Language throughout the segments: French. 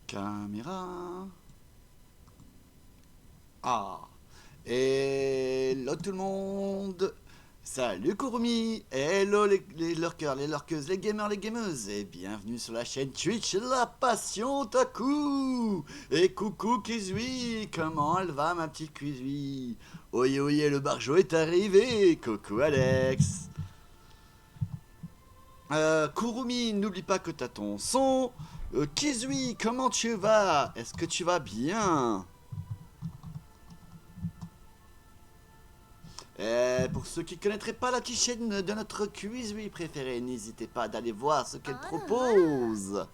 Caméra. Ah. Hello tout le monde. Salut Kurumi. Hello les lurkers, les lurkeuses, les gamers, les gameuses. Et bienvenue sur la chaîne Twitch La Passion Taku. Et coucou Kizui. Comment elle va ma petite Kizui? Oye oye, le barjo est arrivé. Coucou Alex. Kurumi, n'oublie pas que t'as ton son. Kizui, comment tu vas? Est-ce que tu vas bien? Pour ceux qui ne connaîtraient pas la petite chaîne de notre Kizui préférée, n'hésitez pas d'aller voir ce qu'elle propose.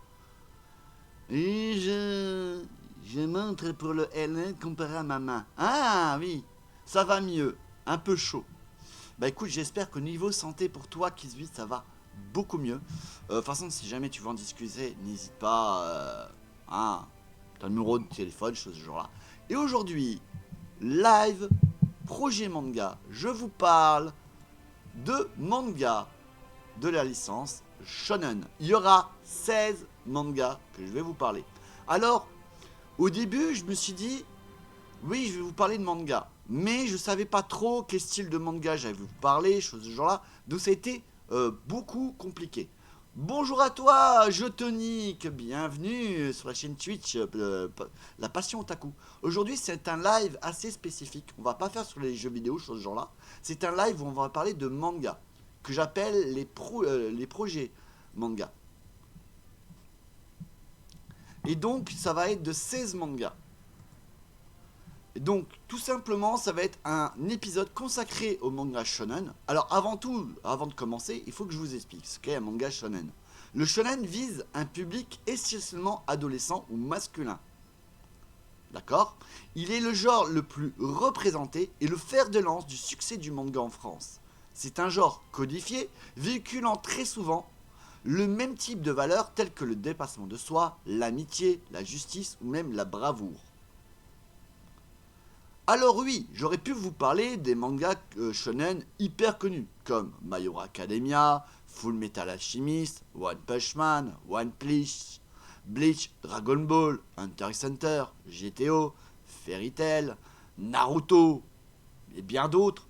Et je montre pour le L1 comparé à ma main. Ah oui, ça va mieux, un peu chaud. Bah écoute, j'espère qu'au niveau santé pour toi, Kizui, ça va beaucoup mieux. De toute façon, si jamais tu veux en discuter, n'hésite pas. T'as le numéro de téléphone, chose ce genre-là. Et aujourd'hui, live, projet manga, je vous parle de manga de la licence Shonen. Il y aura 16 mangas que je vais vous parler. Alors, au début, je me suis dit, oui, je vais vous parler de manga. Mais je savais pas trop quel style de manga j'allais vous parler, chose de ce genre-là. Donc ça a été beaucoup compliqué. Bonjour à toi, Jotonic, bienvenue sur la chaîne Twitch La Passion Otaku. Aujourd'hui, c'est un live assez spécifique. On va pas faire sur les jeux vidéo, chose de ce genre-là. C'est un live où on va parler de manga, que j'appelle les projets manga. Et donc, ça va être de 16 mangas. Donc, tout simplement, ça va être un épisode consacré au manga shonen. Alors, avant tout, avant de commencer, il faut que je vous explique ce qu'est un manga shonen. Le shonen vise un public essentiellement adolescent ou masculin. D'accord? Il est le genre le plus représenté et le fer de lance du succès du manga en France. C'est un genre codifié, véhiculant très souvent le même type de valeurs telles que le dépassement de soi, l'amitié, la justice ou même la bravoure. Alors oui, j'aurais pu vous parler des mangas shonen hyper connus, comme My Hero Academia, Full Metal Alchemist, One Punch Man, One Piece, Bleach, Dragon Ball, Hunter x Hunter, GTO, Fairy Tail, Naruto, et bien d'autres.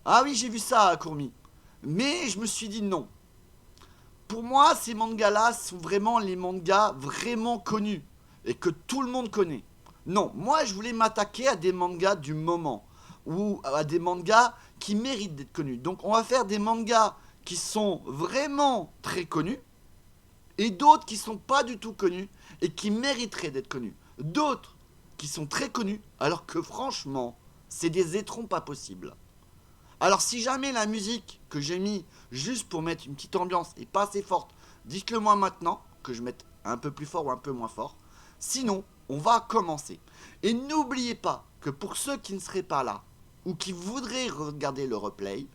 Ah oui, j'ai vu ça, Kurumi. Mais je me suis dit non. Pour moi, ces mangas-là sont vraiment les mangas vraiment connus et que tout le monde connaît. Non, moi je voulais m'attaquer à des mangas du moment ou à des mangas qui méritent d'être connus. Donc on va faire des mangas qui sont vraiment très connus et d'autres qui sont pas du tout connus et qui mériteraient d'être connus. D'autres qui sont très connus alors que franchement, c'est des étrons pas possibles. Alors si jamais la musique que j'ai mis juste pour mettre une petite ambiance est pas assez forte, dites-le moi maintenant, que je mette un peu plus fort ou un peu moins fort. Sinon, on va commencer. Et n'oubliez pas que pour ceux qui ne seraient pas là, ou qui voudraient regarder le replay,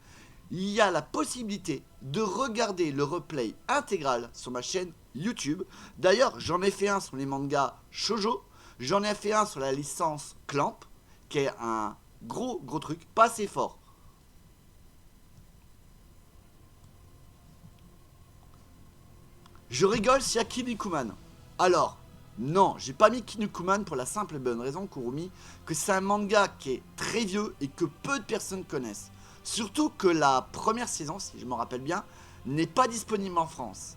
il y a la possibilité de regarder le replay intégral sur ma chaîne YouTube. D'ailleurs, j'en ai fait un sur les mangas shoujo, j'en ai fait un sur la licence Clamp, qui est un gros truc, pas assez fort. Je rigole s'il y a Kinnikuman. Alors, non, j'ai pas mis Kinnikuman pour la simple et bonne raison, Kurumi, que c'est un manga qui est très vieux et que peu de personnes connaissent. Surtout que la première saison, si je me rappelle bien, n'est pas disponible en France.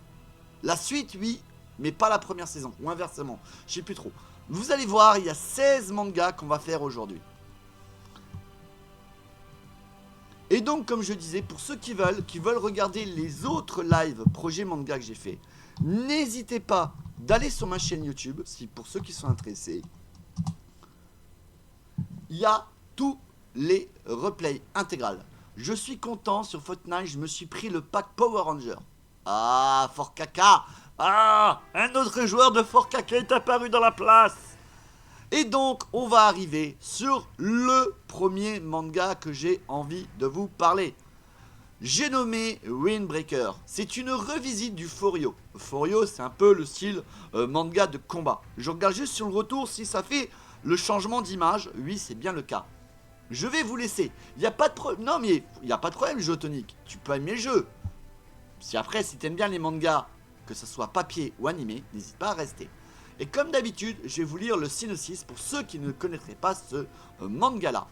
La suite, oui, mais pas la première saison, ou inversement, je sais plus trop. Vous allez voir, il y a 16 mangas qu'on va faire aujourd'hui. Et donc, comme je disais, pour ceux qui veulent regarder les autres lives projets manga que j'ai fait, n'hésitez pas d'aller sur ma chaîne YouTube, si pour ceux qui sont intéressés. Il y a tous les replays intégrales. Je suis content sur Fortnite, je me suis pris le pack Power Ranger. Ah, Fort Caca. Ah, un autre joueur de Fort Caca est apparu dans la place. Et donc, on va arriver sur le premier manga que j'ai envie de vous parler. J'ai nommé Windbreaker. C'est une revisite du Foryo. Foryo, c'est un peu le style manga de combat. Je regarde juste sur le retour si ça fait le changement d'image. Oui, c'est bien le cas. Je vais vous laisser. Il n'y a pas de problème. Non, mais il n'y a pas de problème, Jotonic. Tu peux aimer le jeu. Si t'aimes bien les mangas, que ce soit papier ou animé, n'hésite pas à rester. Et comme d'habitude, je vais vous lire le synopsis pour ceux qui ne connaîtraient pas ce manga-là.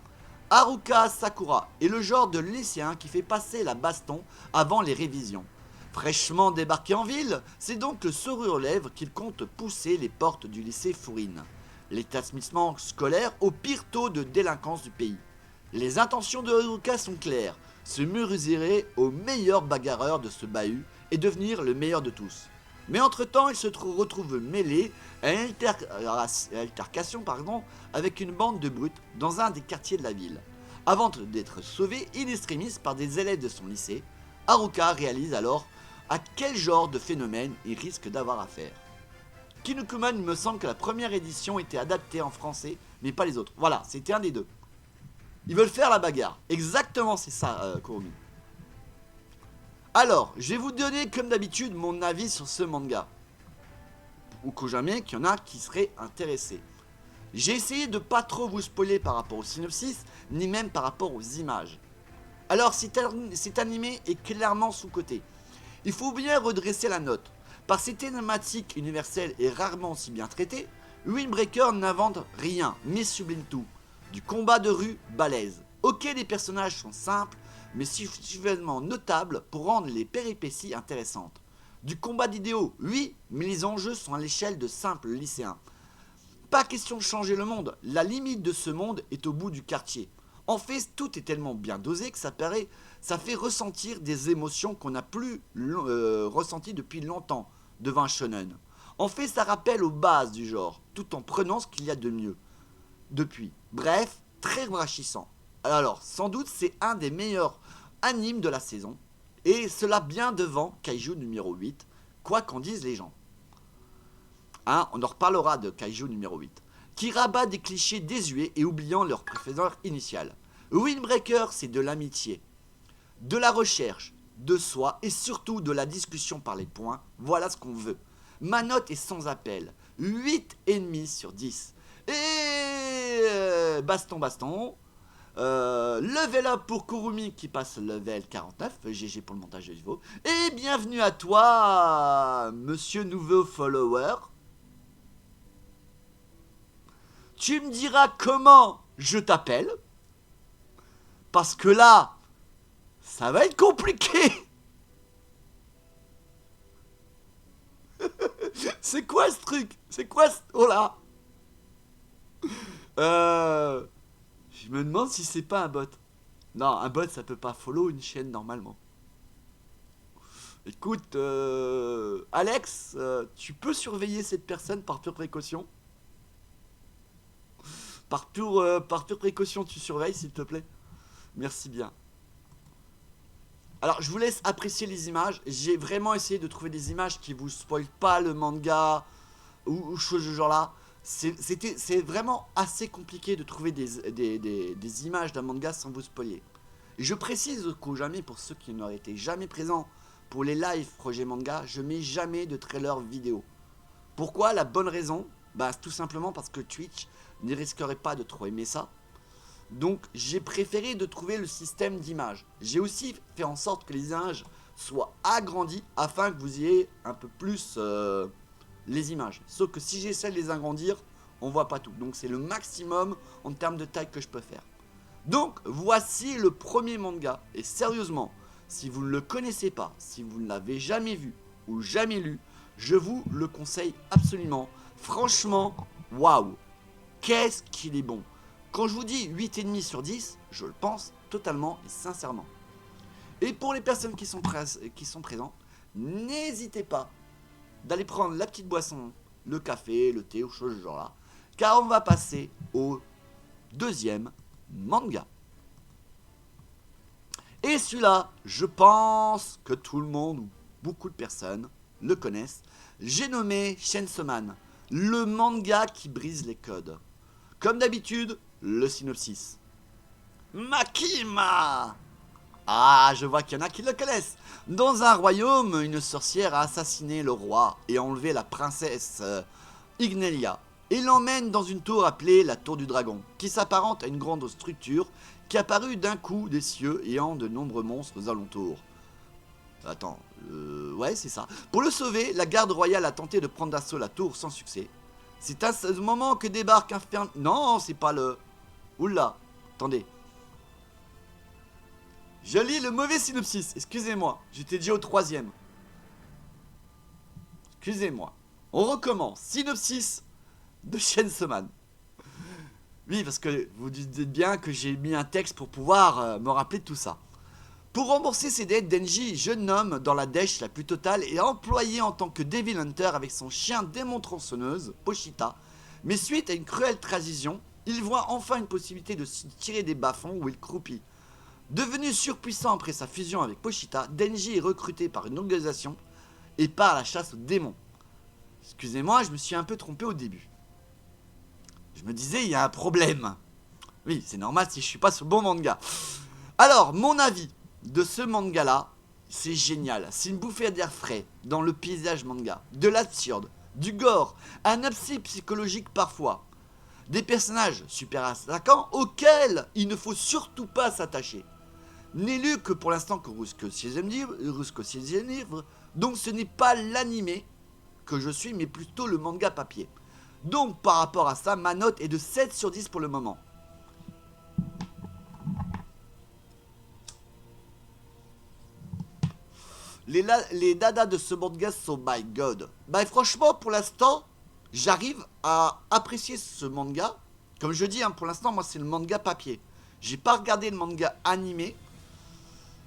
Haruka Sakura est le genre de lycéen qui fait passer la baston avant les révisions. Fraîchement débarqué en ville, c'est donc le sourire aux lèvres qu'il compte pousser les portes du lycée Furine. L'établissement scolaire au pire taux de délinquance du pays. Les intentions de Haruka sont claires, se mesurer au meilleur bagarreur de ce bahut et devenir le meilleur de tous. Mais entre-temps, il se retrouve mêlé à une altercation avec une bande de brutes dans un des quartiers de la ville. Avant d'être sauvé in extremis par des élèves de son lycée, Haruka réalise alors à quel genre de phénomène il risque d'avoir affaire. Kinnikuman, il me semble que la première édition était adaptée en français, mais pas les autres. Voilà, c'était un des deux. Ils veulent faire la bagarre. Exactement, c'est ça, Kurumi. Alors, je vais vous donner comme d'habitude mon avis sur ce manga. Ou que jamais qu'il y en a qui seraient intéressés. J'ai essayé de pas trop vous spoiler par rapport au synopsis, ni même par rapport aux images. Alors, cet animé est clairement sous-coté. Il faut bien redresser la note. Par ses thématiques universelles et rarement si bien traitées, Windbreaker n'invente rien, mais sublime tout. Du combat de rue balèze. Ok, les personnages sont simples, mais suffisamment notables pour rendre les péripéties intéressantes. Du combat d'idéaux, oui, mais les enjeux sont à l'échelle de simples lycéens. Pas question de changer le monde, la limite de ce monde est au bout du quartier. En fait, tout est tellement bien dosé que ça fait ressentir des émotions qu'on n'a plus ressenties depuis longtemps devant un shonen. En fait, ça rappelle aux bases du genre, tout en prenant ce qu'il y a de mieux depuis. Bref, très rafraîchissant. Alors, sans doute, c'est un des meilleurs animes de la saison, et cela bien devant Kaiju numéro 8, quoi qu'en disent les gens. Hein, on en reparlera de Kaiju numéro 8, qui rabat des clichés désuets et oubliant leur préférence initiale. Windbreaker, c'est de l'amitié, de la recherche, de soi et surtout de la discussion par les points. Voilà ce qu'on veut. Ma note est sans appel, 8,5 sur 10. Et baston. Level up pour Kurumi qui passe level 49. GG pour le montage de niveau. Et bienvenue à toi, monsieur nouveau follower. Tu me diras comment je t'appelle. Parce que là, ça va être compliqué. C'est quoi ce truc? C'est quoi ce... Oh là. Je me demande si c'est pas un bot. Non, un bot ça peut pas follow une chaîne normalement. Écoute, Alex, tu peux surveiller cette personne par pure précaution? Par pure précaution, tu surveilles s'il te plaît? Merci bien. Alors, je vous laisse apprécier les images. J'ai vraiment essayé de trouver des images qui vous spoilent pas le manga ou choses de genre là. C'est vraiment assez compliqué de trouver des images d'un manga sans vous spoiler. Et je précise qu'au jamais, pour ceux qui n'auraient été jamais présents pour les lives projet manga, je mets jamais de trailer vidéo. Pourquoi? La bonne raison, bah tout simplement parce que Twitch ne risquerait pas de trop aimer ça. Donc j'ai préféré de trouver le système d'image. J'ai aussi fait en sorte que les images soient agrandies afin que vous ayez un peu plus les images. Sauf que si j'essaie de les agrandir, on voit pas tout. Donc c'est le maximum en termes de taille que je peux faire. Donc voici le premier manga. Et sérieusement, si vous ne le connaissez pas, si vous ne l'avez jamais vu ou jamais lu, je vous le conseille absolument. Franchement, waouh, qu'est-ce qu'il est bon. Quand je vous dis 8,5 sur 10, je le pense totalement et sincèrement. Et pour les personnes qui sont présentes, n'hésitez pas d'aller prendre la petite boisson, le café, le thé ou chose du genre là, car on va passer au deuxième manga. Et celui-là, je pense que tout le monde ou beaucoup de personnes le connaissent. J'ai nommé Chainsaw Man, le manga qui brise les codes. Comme d'habitude, le synopsis. Makima! Ah, je vois qu'il y en a qui le connaissent. Dans un royaume, une sorcière a assassiné le roi et enlevé la princesse Ignelia et l'emmène dans une tour appelée la Tour du Dragon, qui s'apparente à une grande structure qui apparut d'un coup des cieux ayant de nombreux monstres aux alentours. Attends, ouais, c'est ça. Pour le sauver, la garde royale a tenté de prendre d'assaut la tour sans succès. C'est à ce moment que débarque un ferme... Non, c'est pas le... Oula, attendez. Je lis le mauvais synopsis, excusez-moi. J'étais déjà au 3e. Excusez-moi. On recommence. Synopsis de Chainsaw Man. Oui, parce que vous dites bien que j'ai mis un texte pour pouvoir me rappeler de tout ça. Pour rembourser ses dettes, Denji, jeune homme dans la dèche la plus totale, est employé en tant que Devil Hunter avec son chien démon tronçonneuse, Pochita. Mais suite à une cruelle transition, il voit enfin une possibilité de se tirer des bas-fonds où il croupit. Devenu surpuissant après sa fusion avec Pochita, Denji est recruté par une organisation et part à la chasse aux démons. Excusez-moi, je me suis un peu trompé au début. Je me disais, il y a un problème. Oui, c'est normal si je suis pas sur le bon manga. Alors, mon avis de ce manga-là, c'est génial. C'est une bouffée d'air frais dans le paysage manga. De l'absurde, du gore, un upset psychologique parfois. Des personnages super attaquants auxquels il ne faut surtout pas s'attacher. N'est lu que pour l'instant que 6e livre, donc ce n'est pas l'animé que je suis, mais plutôt le manga papier. Donc par rapport à ça, ma note est de 7 sur 10 pour le moment. Les dadas de ce manga sont my god. Bah franchement, pour l'instant, j'arrive à apprécier ce manga. Comme je dis, hein, pour l'instant, moi c'est le manga papier. J'ai pas regardé le manga animé.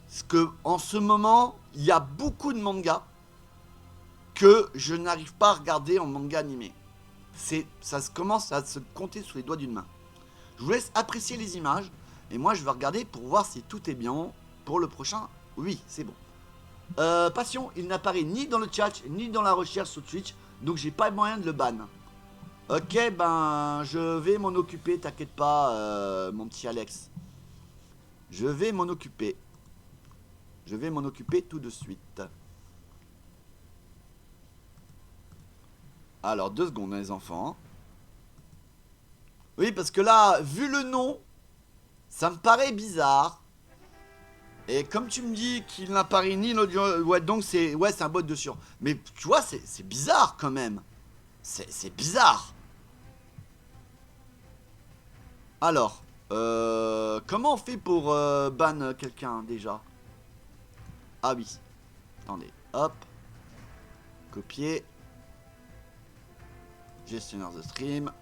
Parce que en ce moment, il y a beaucoup de mangas que je n'arrive pas à regarder en manga animé. Ça commence à se compter sous les doigts d'une main. Je vous laisse apprécier les images. Et moi, je vais regarder pour voir si tout est bien pour le prochain. Oui, c'est bon. Passion, il n'apparaît ni dans le chat, ni dans la recherche sur Twitch. Donc, j'ai pas moyen de le ban. Ok, ben, je vais m'en occuper. T'inquiète pas, mon petit Alex. Je vais m'en occuper. Je vais m'en occuper tout de suite. Alors, 2 secondes, les enfants. Oui, parce que là, vu le nom, ça me paraît bizarre. Et comme tu me dis qu'il n'apparaît ni l'audio... Ouais, donc c'est un bot de sur. Mais tu vois, c'est bizarre quand même. C'est bizarre. Alors, comment on fait pour ban quelqu'un déjà? Ah oui. Attendez, hop. Copier. Gestionnaire de stream.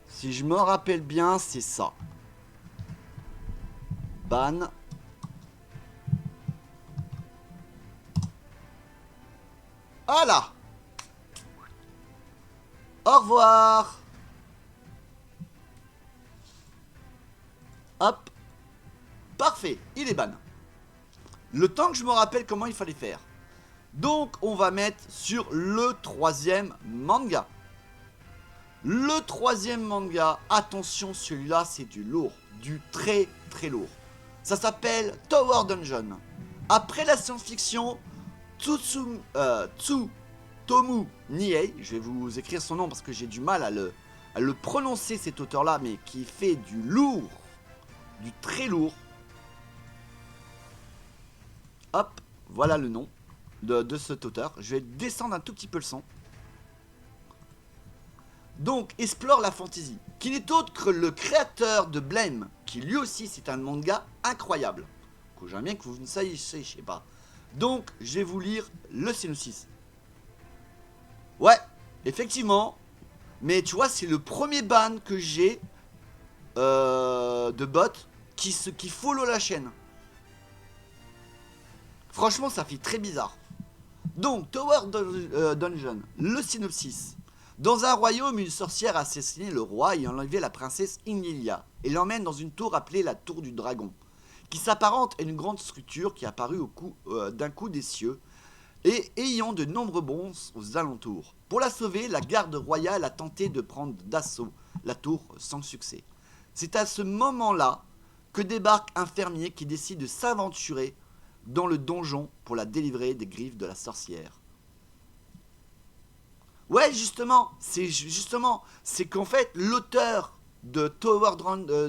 Si je me rappelle bien, c'est ça. Ban. Voilà. Au revoir. Hop. Parfait, il est ban. Le temps que je me rappelle comment il fallait faire. Donc, on va mettre sur le 3e manga. Le 3e manga, attention, celui-là, c'est du lourd. Du très, très lourd. Ça s'appelle Tower Dungeon. Après la science-fiction, Tsutomu Niei, je vais vous écrire son nom parce que j'ai du mal à le prononcer, cet auteur-là, mais qui fait du lourd, du très lourd. Hop, voilà le nom de cet auteur. Je vais descendre un tout petit peu le son. Donc, explore la fantasy, qui n'est autre que le créateur de Blame, qui lui aussi c'est un manga incroyable. Que j'aime bien que vous ne sachiez pas. Donc, je vais vous lire le synopsis. Ouais, effectivement. Mais tu vois, c'est le premier ban que j'ai de bot qui follow la chaîne. Franchement, ça fait très bizarre. Donc, Tower Dungeon, le synopsis. Dans un royaume, une sorcière a assassiné le roi et enlevé la princesse Inilia et l'emmène dans une tour appelée la Tour du Dragon, qui s'apparente à une grande structure qui est apparue d'un coup des cieux et ayant de nombreux bons aux alentours. Pour la sauver, la garde royale a tenté de prendre d'assaut la tour sans succès. C'est à ce moment-là que débarque un fermier qui décide de s'aventurer dans le donjon pour la délivrer des griffes de la sorcière. Ouais, justement, c'est qu'en fait, l'auteur de Tower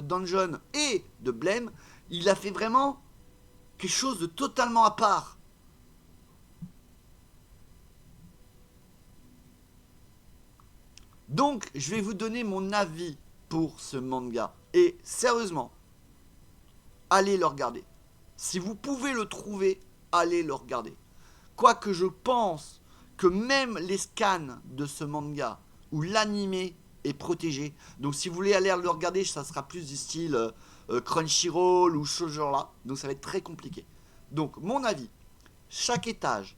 Dungeon et de Blame, il a fait vraiment quelque chose de totalement à part. Donc, je vais vous donner mon avis pour ce manga. Et sérieusement, allez le regarder. Si vous pouvez le trouver, allez le regarder. Quoique je pense que même les scans de ce manga ou l'animé est protégé. Donc si vous voulez aller le regarder, ça sera plus du style Crunchyroll ou ce genre-là. Donc ça va être très compliqué. Donc mon avis, chaque étage,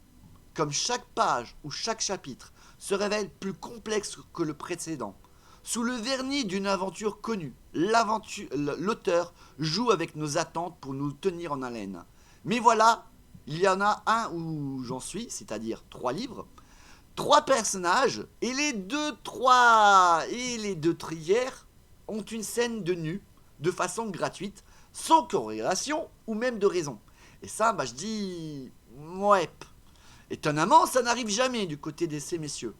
comme chaque page ou chaque chapitre, se révèle plus complexe que le précédent. Sous le vernis d'une aventure connue, l'auteur joue avec nos attentes pour nous tenir en haleine. Mais voilà, il y en a un où j'en suis, c'est-à-dire 3 livres, 3 personnages, et les deux trières ont une scène de nu, de façon gratuite, sans corrélation ou même de raison. Et ça, je dis, ouais. Étonnamment, ça n'arrive jamais du côté de ces messieurs.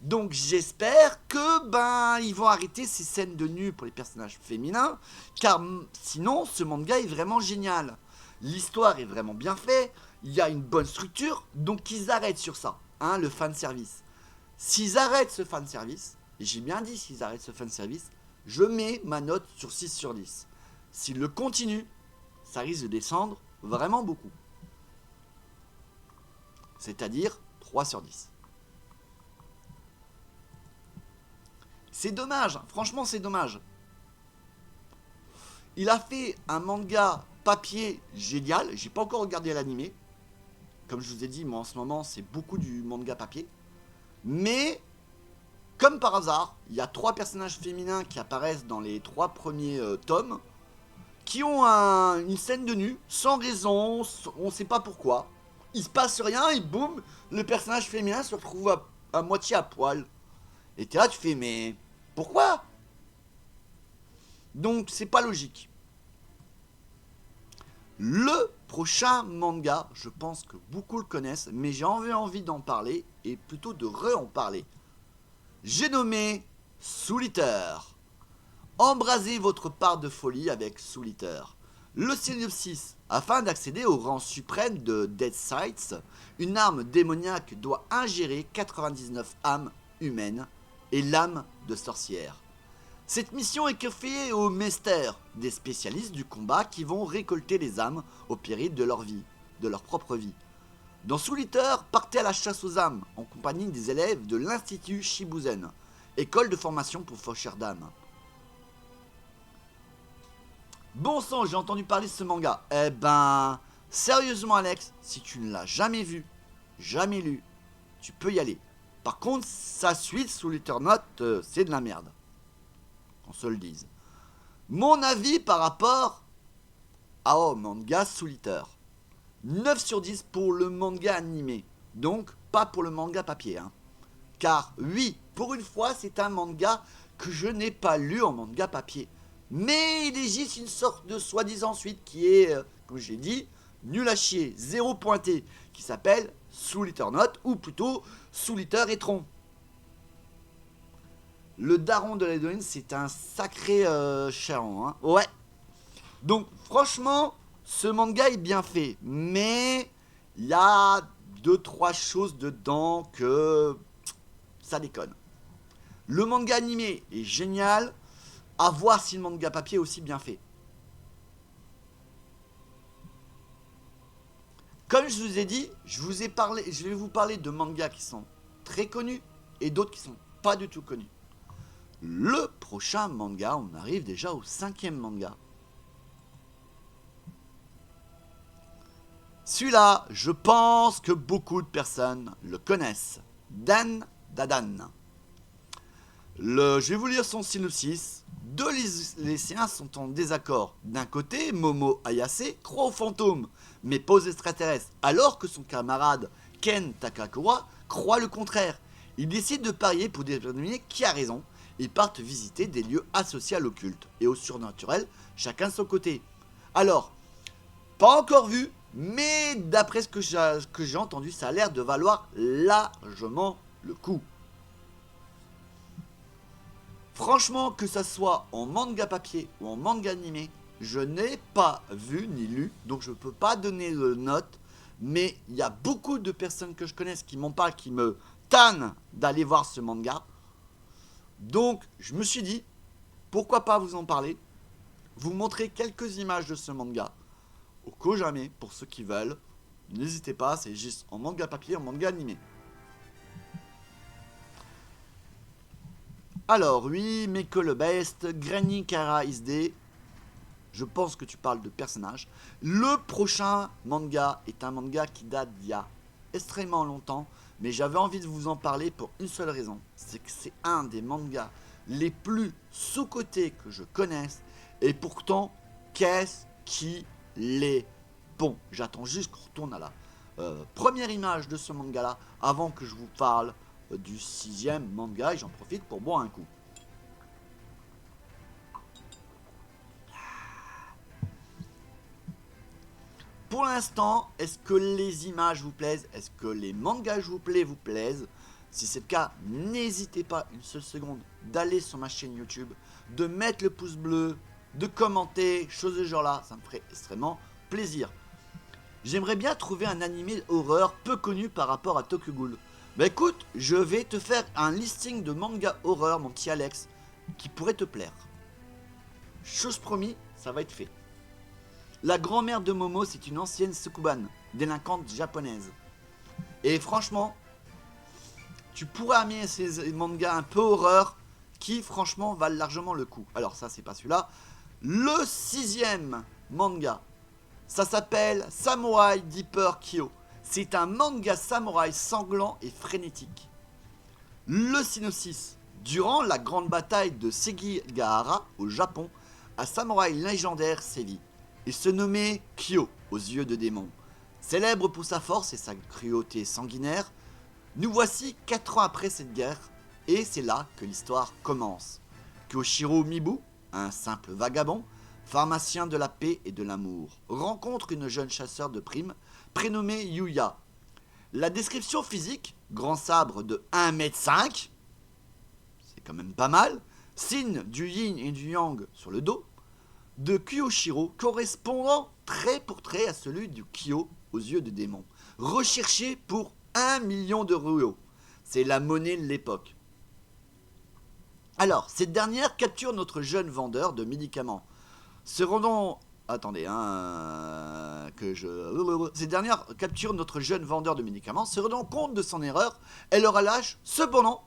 Donc j'espère que ils vont arrêter ces scènes de nu pour les personnages féminins, car sinon ce manga est vraiment génial. L'histoire est vraiment bien faite, il y a une bonne structure, donc ils arrêtent sur ça, le fanservice. S'ils arrêtent ce fanservice, et j'ai bien dit s'ils arrêtent ce fanservice, je mets ma note sur 6 sur 10. S'ils le continuent, ça risque de descendre vraiment beaucoup. C'est-à-dire 3 sur 10. C'est dommage, franchement c'est dommage. Il a fait un manga papier génial, j'ai pas encore regardé l'animé. Comme je vous ai dit, moi en ce moment c'est beaucoup du manga papier. Mais, comme par hasard, il y a 3 personnages féminins qui apparaissent dans les 3 premiers tomes, qui ont une scène de nu, sans raison, on sait pas pourquoi. Il se passe rien et boum, le personnage féminin se retrouve à moitié à poil. Et t'es là, tu fais, mais pourquoi? Donc, c'est pas logique. Le prochain manga, je pense que beaucoup le connaissent, mais j'ai envie d'en parler, et plutôt de en parler. J'ai nommé Soul Eater. Embrasez votre part de folie avec Soul Eater. Le synopsis. Afin d'accéder au rang suprême de Dead Sights, une arme démoniaque doit ingérer 99 âmes humaines et l'âme de sorcière. Cette mission est confiée aux mesters, des spécialistes du combat qui vont récolter les âmes au péril de leur vie, de leur propre vie. Dans Soul Eater, partez à la chasse aux âmes en compagnie des élèves de l'Institut Shibuzen, école de formation pour faucheurs d'âmes. Bon sang, j'ai entendu parler de ce manga. Sérieusement Alex, si tu ne l'as jamais vu, jamais lu, tu peux y aller. Par contre, sa suite, Soul Eater Note, c'est de la merde. Qu'on se le dise. Mon avis par rapport au manga Soul Eater. 9 sur 10 pour le manga animé. Donc, pas pour le manga papier. Car, oui, pour une fois, c'est un manga que je n'ai pas lu en manga papier. Mais il existe une sorte de soi-disant suite qui est, comme j'ai dit, nul à chier, 0 pointé, qui s'appelle Soul Eater Note, ou plutôt Soul Eater Etron. Le daron de l'héroïne, c'est un sacré charron, Ouais. Donc, franchement, ce manga est bien fait, mais il y a 2-3 choses dedans que ça déconne. Le manga animé est génial, à voir si le manga papier est aussi bien fait. Comme je vous ai dit, je vais vous parler de mangas qui sont très connus et d'autres qui sont pas du tout connus. Le prochain manga, on arrive déjà au 5e manga. Celui-là, je pense que beaucoup de personnes le connaissent. Dan Dadan. Je vais vous lire son synopsis. 2 lycéens sont en désaccord. D'un côté, Momo Ayase croit aux fantômes, mais pas aux extraterrestres, alors que son camarade Ken Takakawa croit le contraire. Ils décident de parier pour déterminer qui a raison. Ils partent visiter des lieux associés à l'occulte et au surnaturel, chacun de son côté. Alors, pas encore vu, mais d'après ce que j'ai entendu, ça a l'air de valoir largement le coup. Franchement, que ça soit en manga papier ou en manga animé, je n'ai pas vu ni lu, donc je ne peux pas donner de note. Mais il y a beaucoup de personnes que je connaisse qui m'en parlent, qui me tannent d'aller voir ce manga. Donc je me suis dit, pourquoi pas vous en parler, vous montrer quelques images de ce manga. Au cas jamais, pour ceux qui veulent, n'hésitez pas, c'est juste en manga papier, en manga animé. Alors oui, Meko le Best, Granny Kara Isde. Je pense que tu parles de personnages. Le prochain manga est un manga qui date d'il y a extrêmement longtemps, mais j'avais envie de vous en parler pour une seule raison. C'est que c'est un des mangas les plus sous-cotés que je connaisse, et pourtant, qu'est-ce qu'il est bon. J'attends juste qu'on retourne à la première image de ce manga-là, avant que je vous parle du 6e manga, et j'en profite pour boire un coup. Pour l'instant, est-ce que les images vous plaisent? Est-ce que les mangas vous plaisent? Si c'est le cas, n'hésitez pas une seule seconde d'aller sur ma chaîne YouTube, de mettre le pouce bleu, de commenter, choses de ce genre-là, ça me ferait extrêmement plaisir. J'aimerais bien trouver un animé horreur peu connu par rapport à Tokyo Ghoul. Bah écoute, je vais te faire un listing de mangas horreur, mon petit Alex, qui pourrait te plaire. Chose promis, ça va être fait. La grand-mère de Momo, c'est une ancienne Sukuban, délinquante japonaise. Et franchement, tu pourrais aimer ces mangas un peu horreur qui, franchement, valent largement le coup. Alors ça, c'est pas celui-là. Le 6e manga, ça s'appelle Samurai Deeper Kyo. C'est un manga samouraï sanglant et frénétique. Le synopsis. Durant la grande bataille de Sekigahara, au Japon, un samouraï légendaire sévit. Il se nommait Kyo, aux yeux de démon. Célèbre pour sa force et sa cruauté sanguinaire, nous voici 4 ans après cette guerre, et c'est là que l'histoire commence. Kyoshiro Mibu, un simple vagabond, pharmacien de la paix et de l'amour, rencontre une jeune chasseur de primes, prénommée Yuya. La description physique, grand sabre de 1,5 m, c'est quand même pas mal, signe du yin et du yang sur le dos, de Kyoshiro correspondant trait pour trait à celui du Kyo aux yeux de démon, recherché pour 1 million de ruo. C'est la monnaie de l'époque. Alors, cette dernière capture notre jeune vendeur de médicaments. Se rendant... Attendez, Cette dernière capture notre jeune vendeur de médicaments. Se rendant compte de son erreur, elle le relâche. Cependant,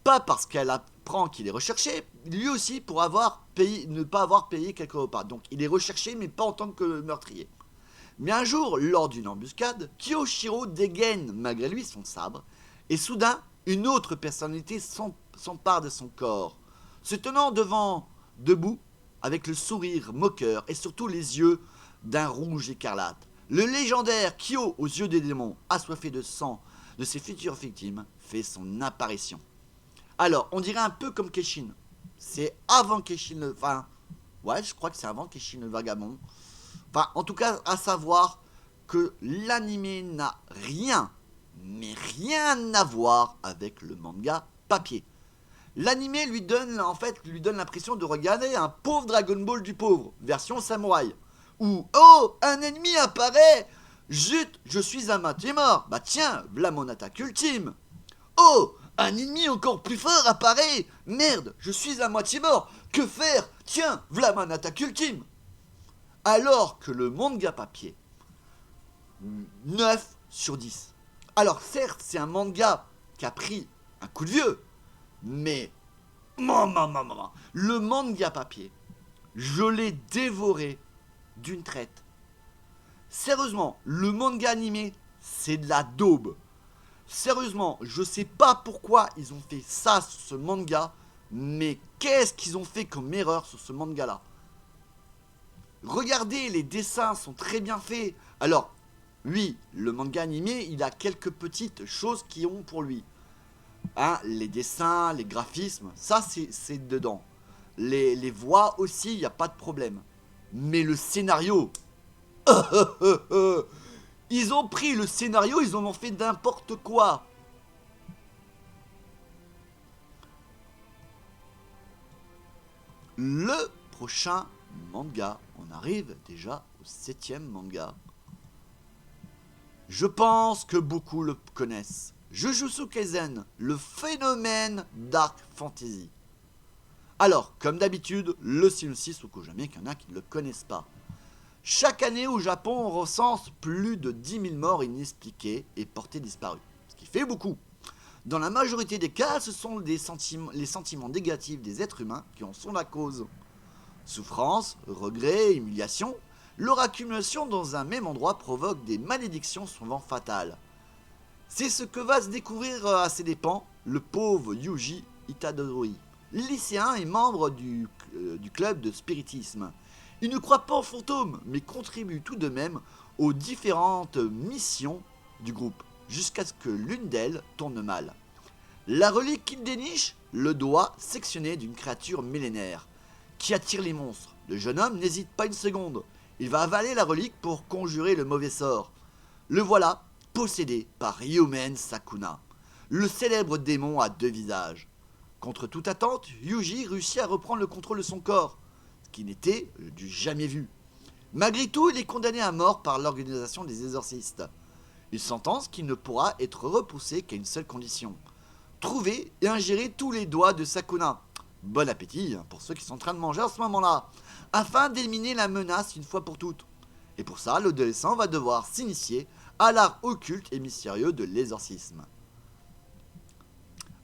pas parce qu'elle apprend qu'il est recherché, lui aussi pour ne pas avoir payé quelque repas. Donc il est recherché, mais pas en tant que meurtrier. Mais un jour, lors d'une embuscade, Kyoshiro dégaine malgré lui son sabre, et soudain, une autre personnalité s'empare de son corps, se tenant debout, avec le sourire moqueur et surtout les yeux d'un rouge écarlate. Le légendaire Kyo aux yeux des démons, assoiffé de sang de ses futures victimes, fait son apparition. Alors, on dirait un peu comme Kenshin. C'est avant Kenshin le... Enfin, ouais, je crois que c'est avant Kenshin le vagabond. Enfin, en tout cas, à savoir que l'anime n'a rien, mais rien à voir avec le manga papier. L'anime lui donne l'impression de regarder un pauvre Dragon Ball du pauvre, version samouraï. Ou, oh, un ennemi apparaît. Zut, je suis à moitié mort. Bah tiens, v'là mon attaque ultime. Oh, un ennemi encore plus fort apparaît. Merde, je suis à moitié mort. Que faire? Tiens, v'là mon attaque ultime. Alors que le manga papier, 9 sur 10. Alors certes, c'est un manga qui a pris un coup de vieux, mais le manga papier, je l'ai dévoré d'une traite. Sérieusement, le manga animé, c'est de la daube. Sérieusement, je sais pas pourquoi ils ont fait ça sur ce manga, mais qu'est-ce qu'ils ont fait comme erreur sur ce manga-là? Regardez, les dessins sont très bien faits. Alors, oui, le manga animé, il a quelques petites choses qui ont pour lui. Hein, les dessins, les graphismes, ça c'est dedans. Les voix aussi, il n'y a pas de problème. Mais le scénario... Ils ont pris le scénario, ils en ont fait n'importe quoi. Le prochain manga. On arrive déjà au 7e manga. Je pense que beaucoup le connaissent. Jujutsu Kaisen, le phénomène Dark Fantasy. Alors, comme d'habitude, le synopsis, ou que jamais qu'il y en a qui ne le connaissent pas. Chaque année au Japon, on recense plus de 10 000 morts inexpliquées et portées disparues. Ce qui fait beaucoup. Dans la majorité des cas, ce sont les sentiments négatifs des êtres humains qui en sont la cause. Souffrance, regret, humiliation, leur accumulation dans un même endroit provoque des malédictions souvent fatales. C'est ce que va se découvrir à ses dépens le pauvre Yuji Itadori, lycéen et membre du club de spiritisme. Il ne croit pas aux fantômes, mais contribue tout de même aux différentes missions du groupe, jusqu'à ce que l'une d'elles tourne mal. La relique qu'il déniche, le doigt sectionné d'une créature millénaire, qui attire les monstres. Le jeune homme n'hésite pas une seconde. Il va avaler la relique pour conjurer le mauvais sort. Le voilà, possédé par Ryumen Sakuna, le célèbre démon à 2 visages. Contre toute attente, Yuji réussit à reprendre le contrôle de son corps, ce qui n'était du jamais vu. Malgré tout, il est condamné à mort par l'organisation des exorcistes. Une sentence qui ne pourra être repoussée qu'à une seule condition: trouver et ingérer tous les doigts de Sakuna. Bon appétit pour ceux qui sont en train de manger à ce moment-là, afin d'éliminer la menace une fois pour toutes. Et pour ça, l'adolescent va devoir s'initier à l'art occulte et mystérieux de l'exorcisme.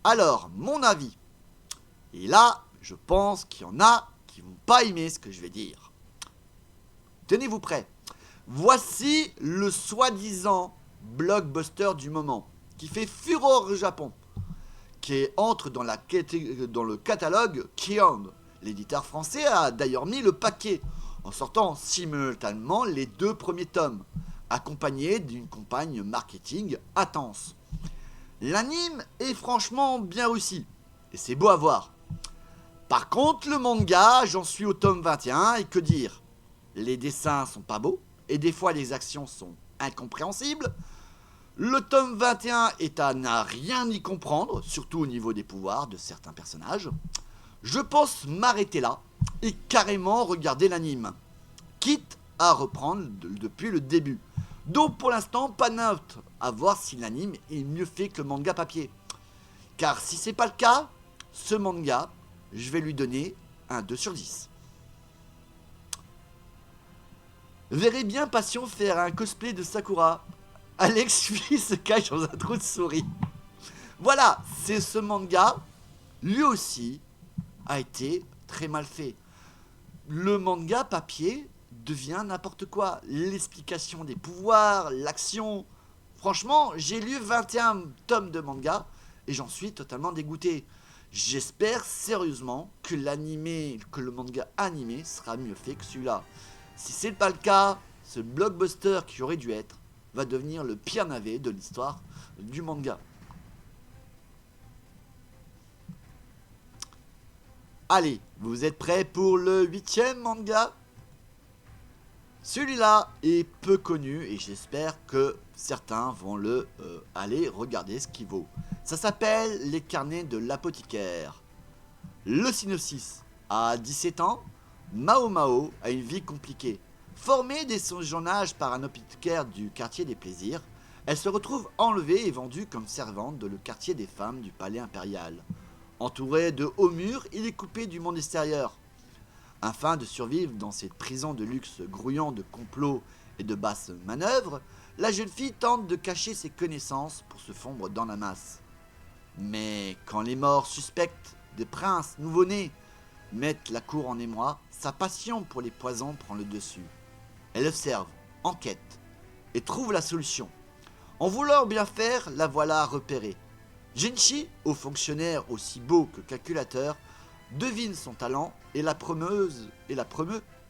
Alors, mon avis. Et là, je pense qu'il y en a qui vont pas aimer ce que je vais dire. Tenez-vous prêts. Voici le soi-disant blockbuster du moment, qui fait fureur au Japon, qui entre dans le catalogue Kion. L'éditeur français a d'ailleurs mis le paquet, en sortant simultanément les 2 premiers tomes, accompagnés d'une campagne marketing intense. L'anime est franchement bien réussi, et c'est beau à voir. Par contre, le manga, j'en suis au tome 21, et que dire? Les dessins sont pas beaux, et des fois les actions sont incompréhensibles. Le tome 21 est à n'a rien y comprendre, surtout au niveau des pouvoirs de certains personnages. Je pense m'arrêter là, et carrément regarder l'anime, quitte à reprendre depuis le début. Donc pour l'instant, pas de note à voir si l'anime est mieux fait que le manga papier. Car si c'est pas le cas, ce manga, je vais lui donner un 2 sur 10. Verrez bien Passion faire un cosplay de Sakura. Alex lui se cache dans un trou de souris. Voilà, c'est ce manga, lui aussi, a été très mal fait. Le manga papier devient n'importe quoi. L'explication des pouvoirs, l'action. Franchement, j'ai lu 21 tomes de manga et j'en suis totalement dégoûté. J'espère sérieusement que le manga animé sera mieux fait que celui-là. Si c'est pas le cas, ce blockbuster qui aurait dû être va devenir le pire navet de l'histoire du manga. Allez, vous êtes prêts pour le 8e manga? Celui-là est peu connu et j'espère que certains vont aller regarder ce qu'il vaut. Ça s'appelle Les Carnets de l'apothicaire. Le synopsis: à 17 ans, Mao Mao a une vie compliquée. Formée dès son jeune âge par un apothicaire du quartier des plaisirs, elle se retrouve enlevée et vendue comme servante dans le quartier des femmes du palais impérial. Entourée de hauts murs, il est coupé du monde extérieur. Afin de survivre dans cette prison de luxe grouillant de complots et de basses manœuvres, la jeune fille tente de cacher ses connaissances pour se fondre dans la masse. Mais quand les morts suspectes des princes nouveau-nés mettent la cour en émoi, sa passion pour les poisons prend le dessus. Elle observe, enquête et trouve la solution. En voulant bien faire, la voilà repérée. Jinchi, haut fonctionnaire aussi beau que calculateur, devine son talent et la promeut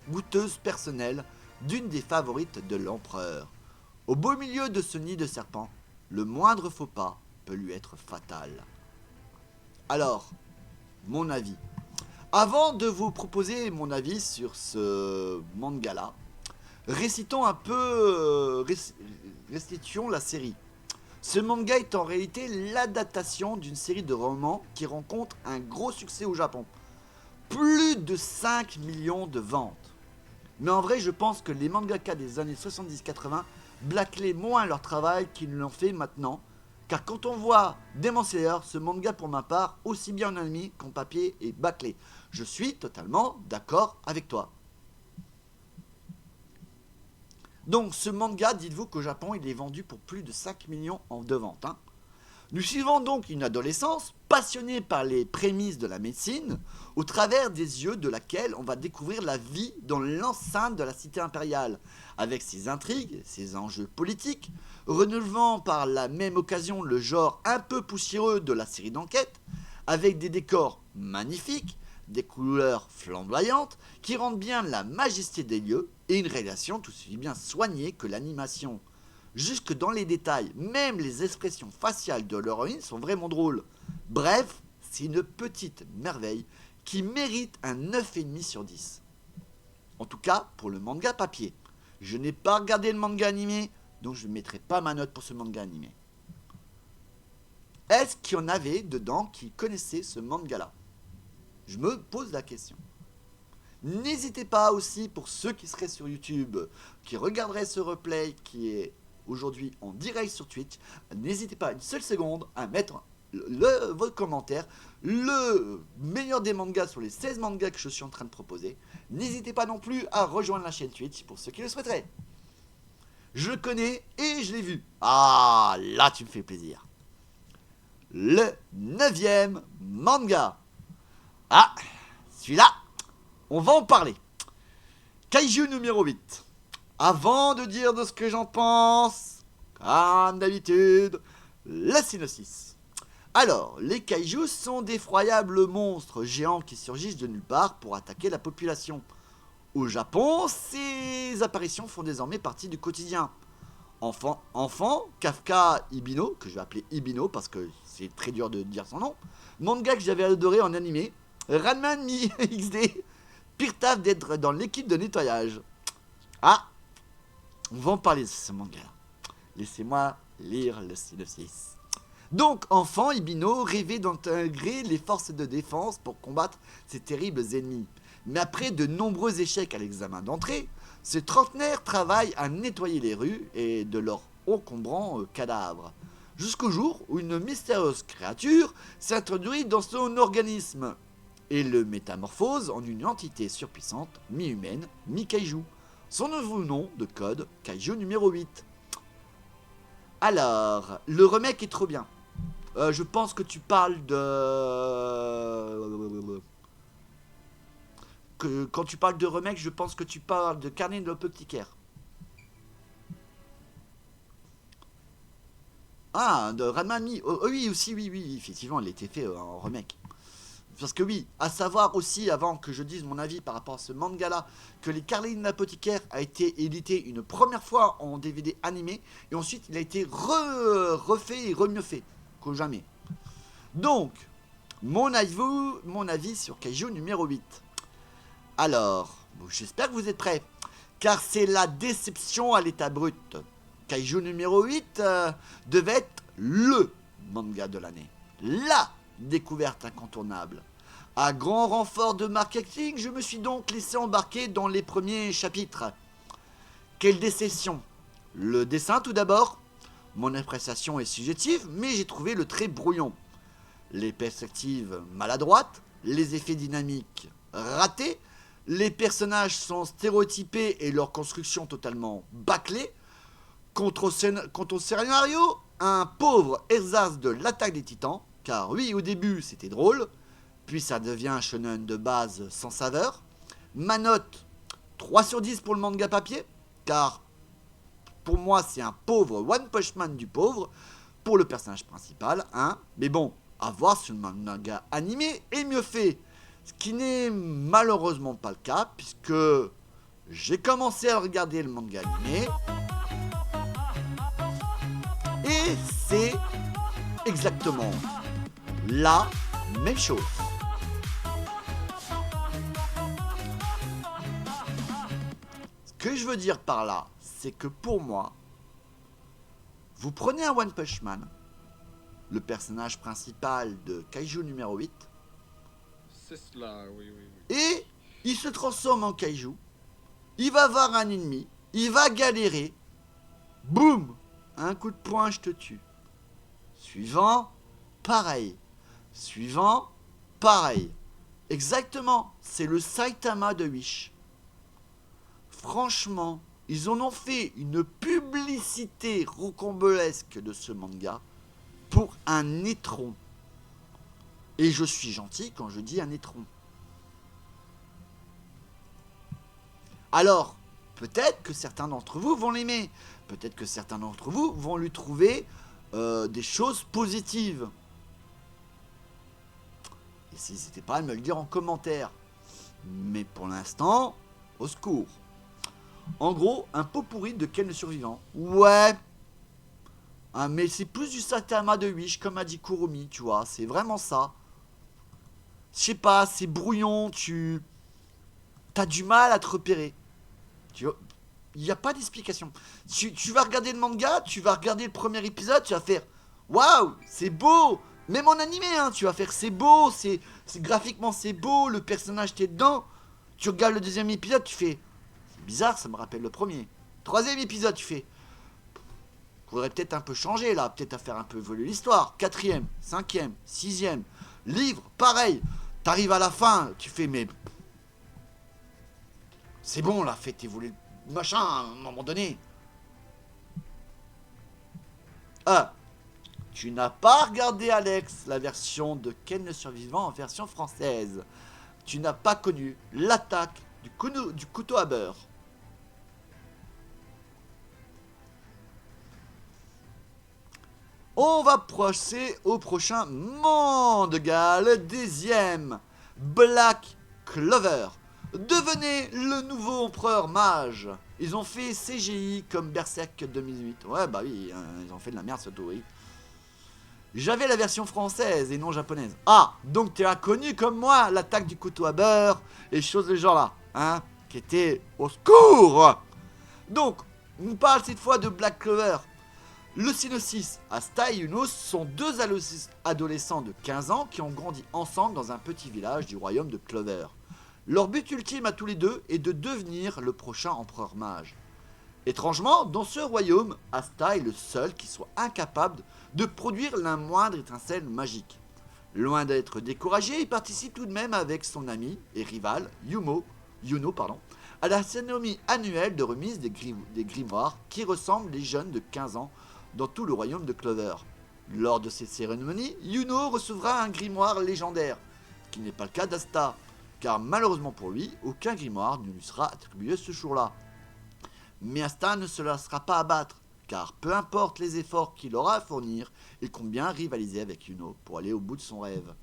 goûteuse personnelle d'une des favorites de l'empereur. Au beau milieu de ce nid de serpents, le moindre faux pas peut lui être fatal. Alors, mon avis. Avant de vous proposer mon avis sur ce manga-là, restituons la série. Ce manga est en réalité l'adaptation d'une série de romans qui rencontre un gros succès au Japon. Plus de 5 millions de ventes. Mais en vrai, je pense que les mangaka des années 70-80 bâclaient moins leur travail qu'ils ne l'ont fait maintenant. Car quand on voit Demon Slayer, ce manga pour ma part, aussi bien en anime qu'en papier, est bâclé. Je suis totalement d'accord avec toi. Donc ce manga, dites-vous qu'au Japon, il est vendu pour plus de 5 millions de ventes. Hein. Nous suivons donc une adolescence passionnée par les prémices de la médecine, au travers des yeux de laquelle on va découvrir la vie dans l'enceinte de la cité impériale, avec ses intrigues, ses enjeux politiques, renouvelant par la même occasion le genre un peu poussiéreux de la série d'enquête, avec des décors magnifiques, des couleurs flamboyantes qui rendent bien la majesté des lieux et une réalisation tout aussi bien soignée que l'animation. Jusque dans les détails, même les expressions faciales de l'héroïne sont vraiment drôles. Bref, c'est une petite merveille qui mérite un 9,5 sur 10. En tout cas, pour le manga papier. Je n'ai pas regardé le manga animé, donc je ne mettrai pas ma note pour ce manga animé. Est-ce qu'il y en avait dedans qui connaissaient ce manga-là? Je me pose la question. N'hésitez pas aussi, pour ceux qui seraient sur YouTube, qui regarderaient ce replay qui est aujourd'hui en direct sur Twitch, n'hésitez pas une seule seconde à mettre votre commentaire, le meilleur des mangas sur les 16 mangas que je suis en train de proposer. N'hésitez pas non plus à rejoindre la chaîne Twitch pour ceux qui le souhaiteraient. Je le connais et je l'ai vu. Ah, là tu me fais plaisir. Le 9e manga. Ah, celui-là, on va en parler. Kaiju numéro 8. Avant de dire de ce que j'en pense, comme d'habitude, le synopsis. Alors, les kaijus sont d'effroyables monstres géants qui surgissent de nulle part pour attaquer la population. Au Japon, ces apparitions font désormais partie du quotidien. Enfant, Kafka Ibino, que je vais appeler Ibino parce que c'est très dur de dire son nom, manga que j'avais adoré en animé, Ranman Mi XD, pire taf d'être dans l'équipe de nettoyage. Ah, on va en parler de ce manga-là. Laissez-moi lire le synopsis. Donc, enfant, Ibino rêvait d'intégrer les forces de défense pour combattre ces terribles ennemis. Mais après de nombreux échecs à l'examen d'entrée, ce trentenaire travaille à nettoyer les rues et de leurs encombrants cadavres. Jusqu'au jour où une mystérieuse créature s'introduit dans son organisme et le métamorphose en une entité surpuissante, mi-humaine, mi-kaiju. Son nouveau nom de code, Kaiju numéro 8. Alors, le remake est trop bien. Je pense que tu parles de... Quand tu parles de remake, je pense que tu parles de Carnet de l'Apothicaire. Ah, de Ranma Mi. Oh, oui, aussi, oui, effectivement, il a été fait en remake. Parce que oui, à savoir aussi, avant que je dise mon avis par rapport à ce manga-là, que les Carlines de l'Apothicaire a été édité une première fois en DVD animé, et ensuite il a été refait et remieux fait, que jamais. Donc, mon avis sur Kaiju numéro 8. Alors, j'espère que vous êtes prêts, car c'est la déception à l'état brut. Kaiju numéro 8 devait être LE manga de l'année. La découverte incontournable. À grand renfort de marketing, je me suis donc laissé embarquer dans les premiers chapitres. Quelle déception! Le dessin tout d'abord. Mon appréciation est subjective, mais j'ai trouvé le trait brouillon. Les perspectives maladroites, les effets dynamiques ratés, les personnages sont stéréotypés et leur construction totalement bâclée. Quant au scénario, un pauvre ersatz de l'attaque des titans, car oui, au début c'était drôle, puis ça devient un shonen de base sans saveur. Ma note, 3 sur 10 pour le manga papier, car pour moi c'est un pauvre One Punch Man du pauvre, pour le personnage principal, hein. Mais bon, à voir si le manga animé est mieux fait, ce qui n'est malheureusement pas le cas, puisque j'ai commencé à regarder le manga animé, et c'est exactement la même chose. Ce que je veux dire par là, c'est que pour moi, vous prenez un One Punch Man, le personnage principal de Kaiju numéro 8, c'est cela, oui, oui, oui. Et il se transforme en kaiju. Il va voir un ennemi. Il va galérer. Boum! Un coup de poing, je te tue. Suivant, pareil. Suivant, pareil. Exactement, c'est le Saitama de Wish. Franchement, ils en ont fait une publicité rocambolesque de ce manga pour un étron. Et je suis gentil quand je dis un étron. Alors, peut-être que certains d'entre vous vont l'aimer. Peut-être que certains d'entre vous vont lui trouver des choses positives. Et n'hésitez pas à me le dire en commentaire. Mais pour l'instant, au secours. En gros, un pot pourri de Ken le survivant. Ouais. Ah, mais c'est plus du Saitama de Wish, comme a dit Kurumi, tu vois. C'est vraiment ça. Je sais pas, c'est brouillon, t'as du mal à te repérer. Tu vois, il n'y a pas d'explication. Tu vas regarder le manga, tu vas regarder le premier épisode, tu vas faire waouh, c'est beau. Même en animé, hein, tu vas faire c'est beau, c'est graphiquement c'est beau, le personnage t'es dedans. Tu regardes le deuxième épisode, tu fais c'est bizarre, ça me rappelle le premier. Troisième épisode, tu fais faudrait peut-être un peu changer là, peut-être à faire un peu évoluer l'histoire. Quatrième, cinquième, sixième, livre, pareil. T'arrives à la fin, tu fais mais c'est bon là, faites évoluer le machin à un moment donné. Ah, tu n'as pas regardé Alex, la version de Ken le survivant en version française. Tu n'as pas connu l'attaque du couteau à beurre. On va passer au prochain manga, le 10e, Black Clover. Devenez le nouveau empereur mage. Ils ont fait CGI comme Berserk 2008. Ouais, bah oui, ils ont fait de la merde surtout, oui. J'avais la version française et non japonaise. Ah, donc tu as connu comme moi l'attaque du couteau à beurre et choses de genre là, hein, qui était au secours. Donc, on parle cette fois de Black Clover. Le synopsis, Asta et Yunos sont deux adolescents de 15 ans qui ont grandi ensemble dans un petit village du royaume de Clover. Leur but ultime à tous les deux est de devenir le prochain empereur mage. Étrangement, dans ce royaume, Asta est le seul qui soit incapable de produire la moindre étincelle magique. Loin d'être découragé, il participe tout de même avec son ami et rival, Yuno, à la cérémonie annuelle de remise des grimoires qui ressemblent les jeunes de 15 ans dans tout le royaume de Clover. Lors de cette cérémonie, Yuno recevra un grimoire légendaire, ce qui n'est pas le cas d'Asta, car malheureusement pour lui, aucun grimoire ne lui sera attribué ce jour-là. Mais Asta ne se laissera pas abattre, car peu importe les efforts qu'il aura à fournir, il compte bien rivaliser avec Yuno pour aller au bout de son rêve.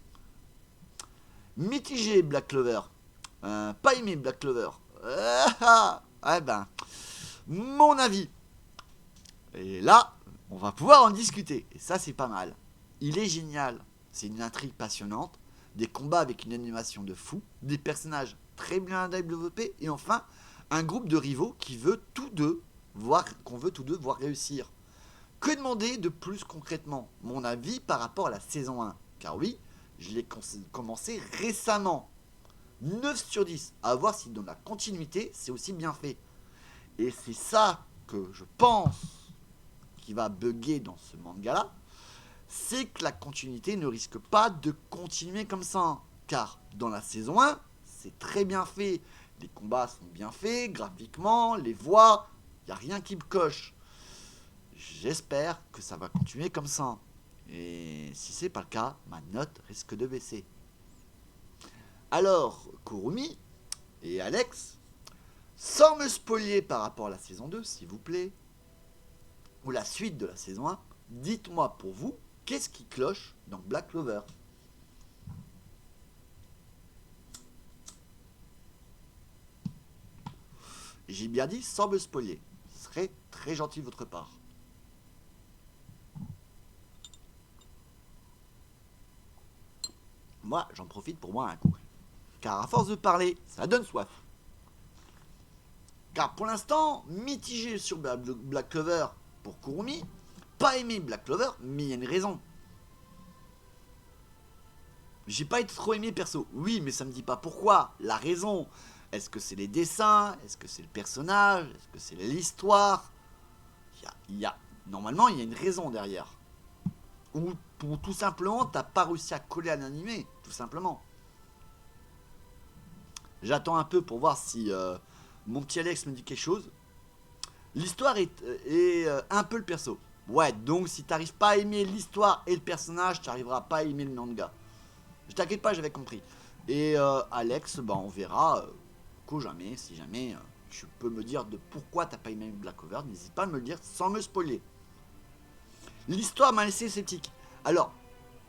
Mitigé Black Clover. Pas aimé Black Clover. Mon avis. Et là, on va pouvoir en discuter. Et ça, c'est pas mal. Il est génial. C'est une intrigue passionnante, des combats avec une animation de fou, des personnages très bien développés, et enfin, un groupe de rivaux qu'on veut tous deux voir réussir. Que demander de plus concrètement? Mon avis par rapport à la saison 1. Car oui, je l'ai commencé récemment. 9 sur 10. À voir si dans la continuité, c'est aussi bien fait. Et c'est ça que je pense qui va bugger dans ce manga-là. C'est que la continuité ne risque pas de continuer comme ça. Car dans la saison 1, c'est très bien fait. Les combats sont bien faits, graphiquement, les voix, il n'y a rien qui me coche. J'espère que ça va continuer comme ça. Et si c'est pas le cas, ma note risque de baisser. Alors, Kurumi et Alex, sans me spoiler par rapport à la saison 2, s'il vous plaît, ou la suite de la saison 1, dites-moi pour vous, qu'est-ce qui cloche dans Black Clover? J'ai bien dit sans me spoiler. Ce serait très gentil de votre part. Moi, j'en profite pour boire un coup. Car à force de parler, ça donne soif. Car pour l'instant, mitigé sur Black Clover pour Kurumi, pas aimé Black Clover, mais il y a une raison. J'ai pas été trop aimé perso. Oui, mais ça me dit pas pourquoi. La raison. Est-ce que c'est les dessins? Est-ce que c'est le personnage? Est-ce que c'est l'histoire? Normalement, il y a une raison derrière. Ou tout simplement, t'as pas réussi à coller à l'animé, tout simplement. J'attends un peu pour voir si mon petit Alex me dit quelque chose. L'histoire est un peu le perso. Ouais, donc si t'arrives pas à aimer l'histoire et le personnage, t'arriveras pas à aimer le manga. Je t'inquiète pas, j'avais compris. Et Alex, bah on verra. Jamais, si jamais tu peux me dire de pourquoi t'as pas aimé Black Clover, n'hésite pas à me le dire sans me spoiler. L'histoire m'a laissé sceptique. Alors,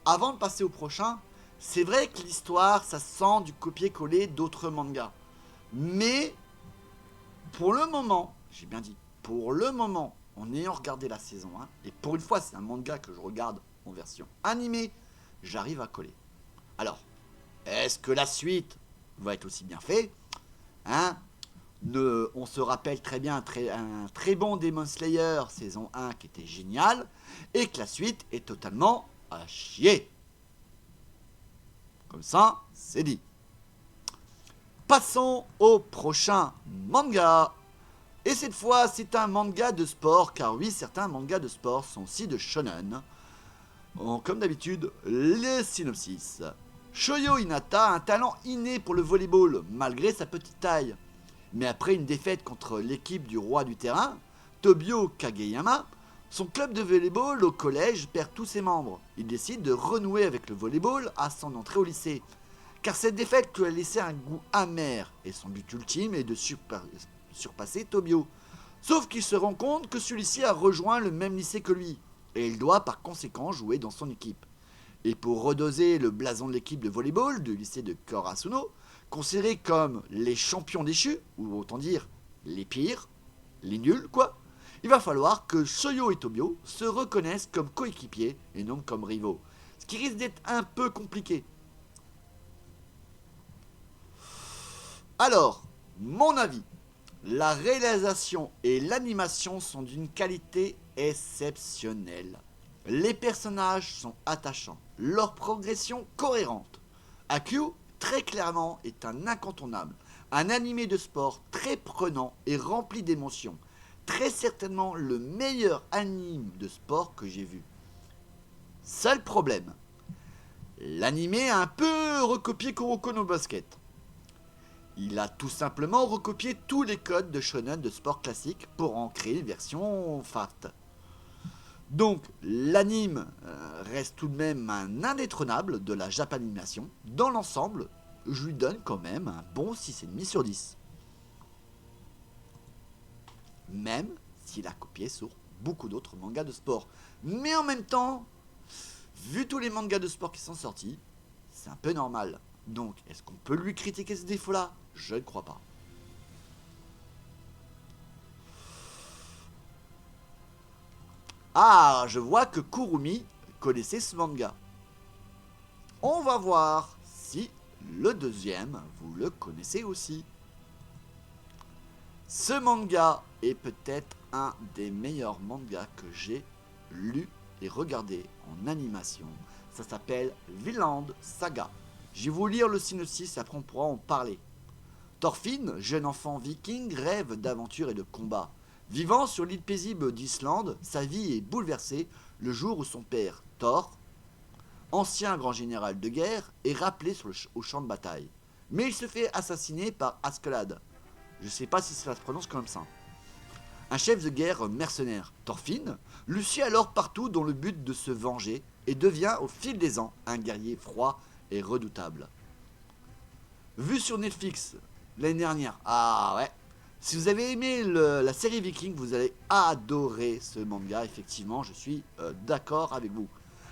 avant de passer au prochain, c'est vrai que l'histoire, ça sent du copier-coller d'autres mangas. Mais, pour le moment, j'ai bien dit, pour le moment, en ayant regardé la saison 1, et pour une fois, c'est un manga que je regarde en version animée, j'arrive à coller. Alors, est-ce que la suite va être aussi bien faite? On se rappelle très bien un très bon Demon Slayer saison 1 qui était génial, et que la suite est totalement à chier. Comme ça, c'est dit. Passons au prochain manga. Et cette fois, c'est un manga de sport, car oui, certains mangas de sport sont aussi de shonen. Comme d'habitude, les synopsis. Shoyo Hinata a un talent inné pour le volleyball, malgré sa petite taille. Mais après une défaite contre l'équipe du roi du terrain, Tobio Kageyama, son club de volleyball au collège perd tous ses membres. Il décide de renouer avec le volleyball à son entrée au lycée. Car cette défaite lui a laissé un goût amer, et son but ultime est de surpasser Tobio. Sauf qu'il se rend compte que celui-ci a rejoint le même lycée que lui, et il doit par conséquent jouer dans son équipe. Et pour redoser le blason de l'équipe de volleyball du lycée de Korasuno, considérés comme les champions déchus, ou autant dire les pires, les nuls quoi, il va falloir que Shoyo et Tobio se reconnaissent comme coéquipiers et non comme rivaux. Ce qui risque d'être un peu compliqué. Alors, mon avis, la réalisation et l'animation sont d'une qualité exceptionnelle. Les personnages sont attachants, leur progression cohérente. Akio, très clairement, est un incontournable, un animé de sport très prenant et rempli d'émotions. Très certainement le meilleur anime de sport que j'ai vu. Seul problème, l'animé a un peu recopié Kuroko no Basket. Il a tout simplement recopié tous les codes de shonen de sport classique pour en créer une version fat. Donc l'anime reste tout de même un indétrônable de la Japanimation. Dans l'ensemble, je lui donne quand même un bon 6,5 sur 10. Même s'il a copié sur beaucoup d'autres mangas de sport. Mais en même temps, vu tous les mangas de sport qui sont sortis, c'est un peu normal. Donc, est-ce qu'on peut lui critiquer ce défaut-là? Je ne crois pas. Ah, je vois que Kurumi connaissait ce manga. On va voir si le deuxième, vous le connaissez aussi. Ce manga est peut-être un des meilleurs mangas que j'ai lu et regardé en animation. Ça s'appelle Vinland Saga. Je vais vous lire le synopsis et après on pourra en parler. Thorfinn, jeune enfant viking, rêve d'aventure et de combat. Vivant sur l'île paisible d'Islande, sa vie est bouleversée le jour où son père, Thor, ancien grand général de guerre, est rappelé au champ de bataille. Mais il se fait assassiner par Askeladd. Je ne sais pas si cela se prononce comme ça. Un chef de guerre mercenaire, Thorfinn, le suit alors partout dans le but de se venger et devient au fil des ans un guerrier froid et redoutable. Vu sur Netflix l'année dernière, ah ouais, si vous avez aimé la série Viking, vous allez adorer ce manga, effectivement, je suis d'accord avec vous.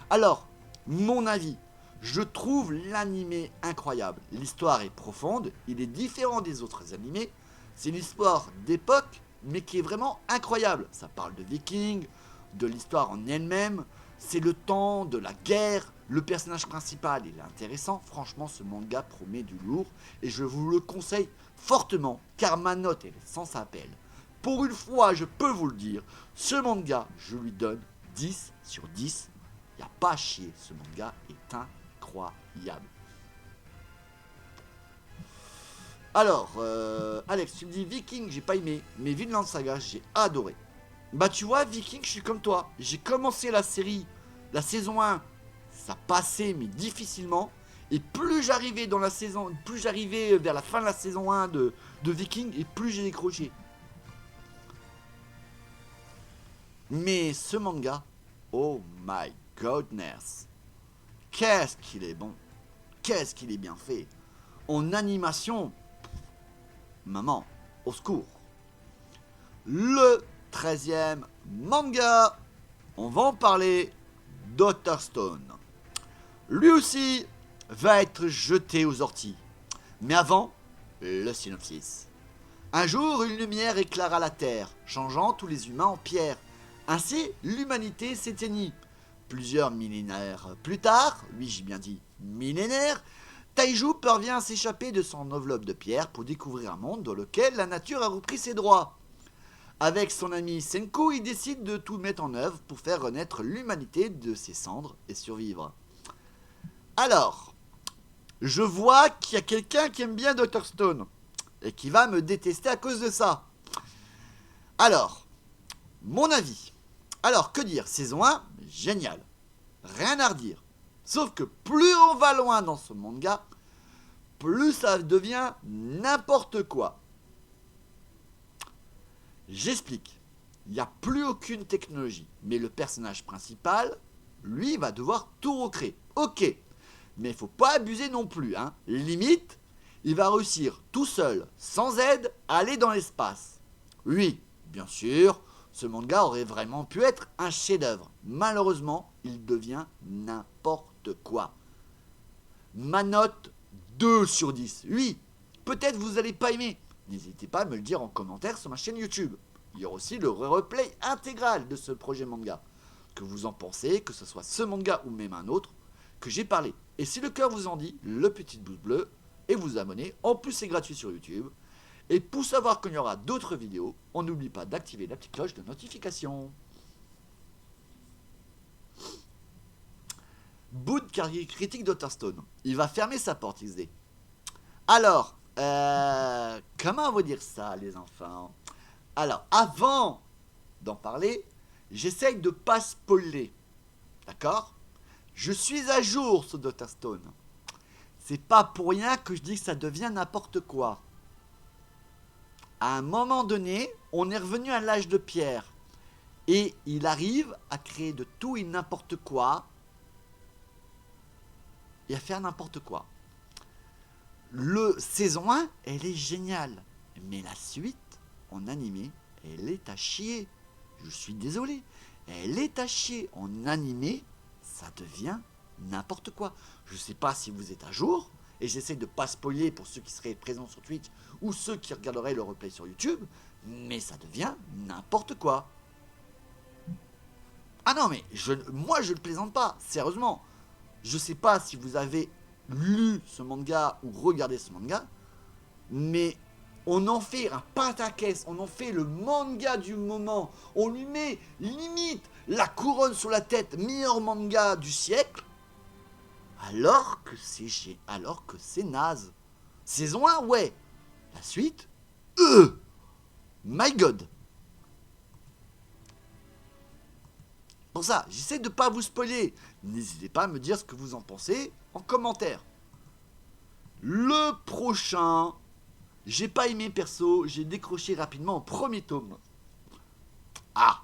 Alors, mon avis, je trouve l'animé incroyable. L'histoire est profonde, il est différent des autres animés, c'est une histoire d'époque, mais qui est vraiment incroyable. Ça parle de Vikings, de l'histoire en elle-même, c'est le temps de la guerre, le personnage principal il est intéressant, franchement ce manga promet du lourd, et je vous le conseille fortement, car ma note elle est sans appel. Pour une fois, je peux vous le dire, ce manga, je lui donne 10 sur 10, il n'y a pas à chier, ce manga est incroyable. Alors, Alex, tu me dis Viking, j'ai pas aimé, mais Vinland Saga, j'ai adoré. Bah tu vois, Viking, je suis comme toi. J'ai commencé la série, la saison 1, ça passait, mais difficilement. Et plus j'arrivais dans la saison, plus j'arrivais vers la fin de la saison 1 de Viking, et plus j'ai décroché. Mais ce manga, oh my goodness, qu'est-ce qu'il est bon, qu'est-ce qu'il est bien fait. En animation, maman, au secours. Le 13e manga, on va en parler, Dr. Stone. Lui aussi va être jeté aux orties. Mais avant, le synopsis. Un jour, une lumière éclaira la terre, changeant tous les humains en pierre. Ainsi, l'humanité s'éteignit. Plusieurs millénaires plus tard, oui j'ai bien dit millénaires, Taiju parvient à s'échapper de son enveloppe de pierre pour découvrir un monde dans lequel la nature a repris ses droits. Avec son ami Senku, il décide de tout mettre en œuvre pour faire renaître l'humanité de ses cendres et survivre. Alors, je vois qu'il y a quelqu'un qui aime bien Dr. Stone et qui va me détester à cause de ça. Alors, mon avis. Alors, que dire? Saison 1, génial. Rien à redire. Sauf que plus on va loin dans ce manga, plus ça devient n'importe quoi. J'explique. Il n'y a plus aucune technologie. Mais le personnage principal, lui, va devoir tout recréer. Ok. Mais il ne faut pas abuser non plus. Hein. Limite, il va réussir tout seul, sans aide, à aller dans l'espace. Oui, bien sûr, ce manga aurait vraiment pu être un chef-d'œuvre. Malheureusement, il devient n'importe quoi. Ma note 2 sur 10. Oui, peut-être vous n'allez pas aimer. N'hésitez pas à me le dire en commentaire sur ma chaîne YouTube. Il y aura aussi le replay intégral de ce projet manga. Que vous en pensez, que ce soit ce manga ou même un autre, que j'ai parlé. Et si le cœur vous en dit, le petit pouce bleu et vous abonner. En plus, c'est gratuit sur YouTube. Et pour savoir qu'il y aura d'autres vidéos, on n'oublie pas d'activer la petite cloche de notification. Bout de carrière critique Dr. Stone. Il va fermer sa porte XD. Alors, comment vous dire ça, les enfants? Alors, avant d'en parler, j'essaye de pas spoiler. D'accord? Je suis à jour sur Dr. Stone. C'est pas pour rien que je dis que ça devient n'importe quoi. À un moment donné, on est revenu à l'âge de pierre. Et il arrive à créer de tout et n'importe quoi. Et à faire n'importe quoi. Le saison 1, elle est géniale. Mais la suite, en animé, elle est à chier. Je suis désolé. Elle est à chier. En animé, ça devient n'importe quoi. Je sais pas si vous êtes à jour. Et j'essaie de pas spoiler pour ceux qui seraient présents sur Twitch ou ceux qui regarderaient le replay sur YouTube. Mais ça devient n'importe quoi. Ah non, mais moi je ne plaisante pas. Sérieusement. Je sais pas si vous avez lu ce manga ou regardé ce manga, mais on en fait un pataquès, on en fait le manga du moment, on lui met limite la couronne sur la tête, meilleur manga du siècle, alors que c'est naze. Saison 1, ouais. La suite, my god. Pour ça, j'essaie de pas vous spoiler. N'hésitez pas à me dire ce que vous en pensez en commentaire. Le prochain, j'ai pas aimé perso, j'ai décroché rapidement au premier tome. Ah,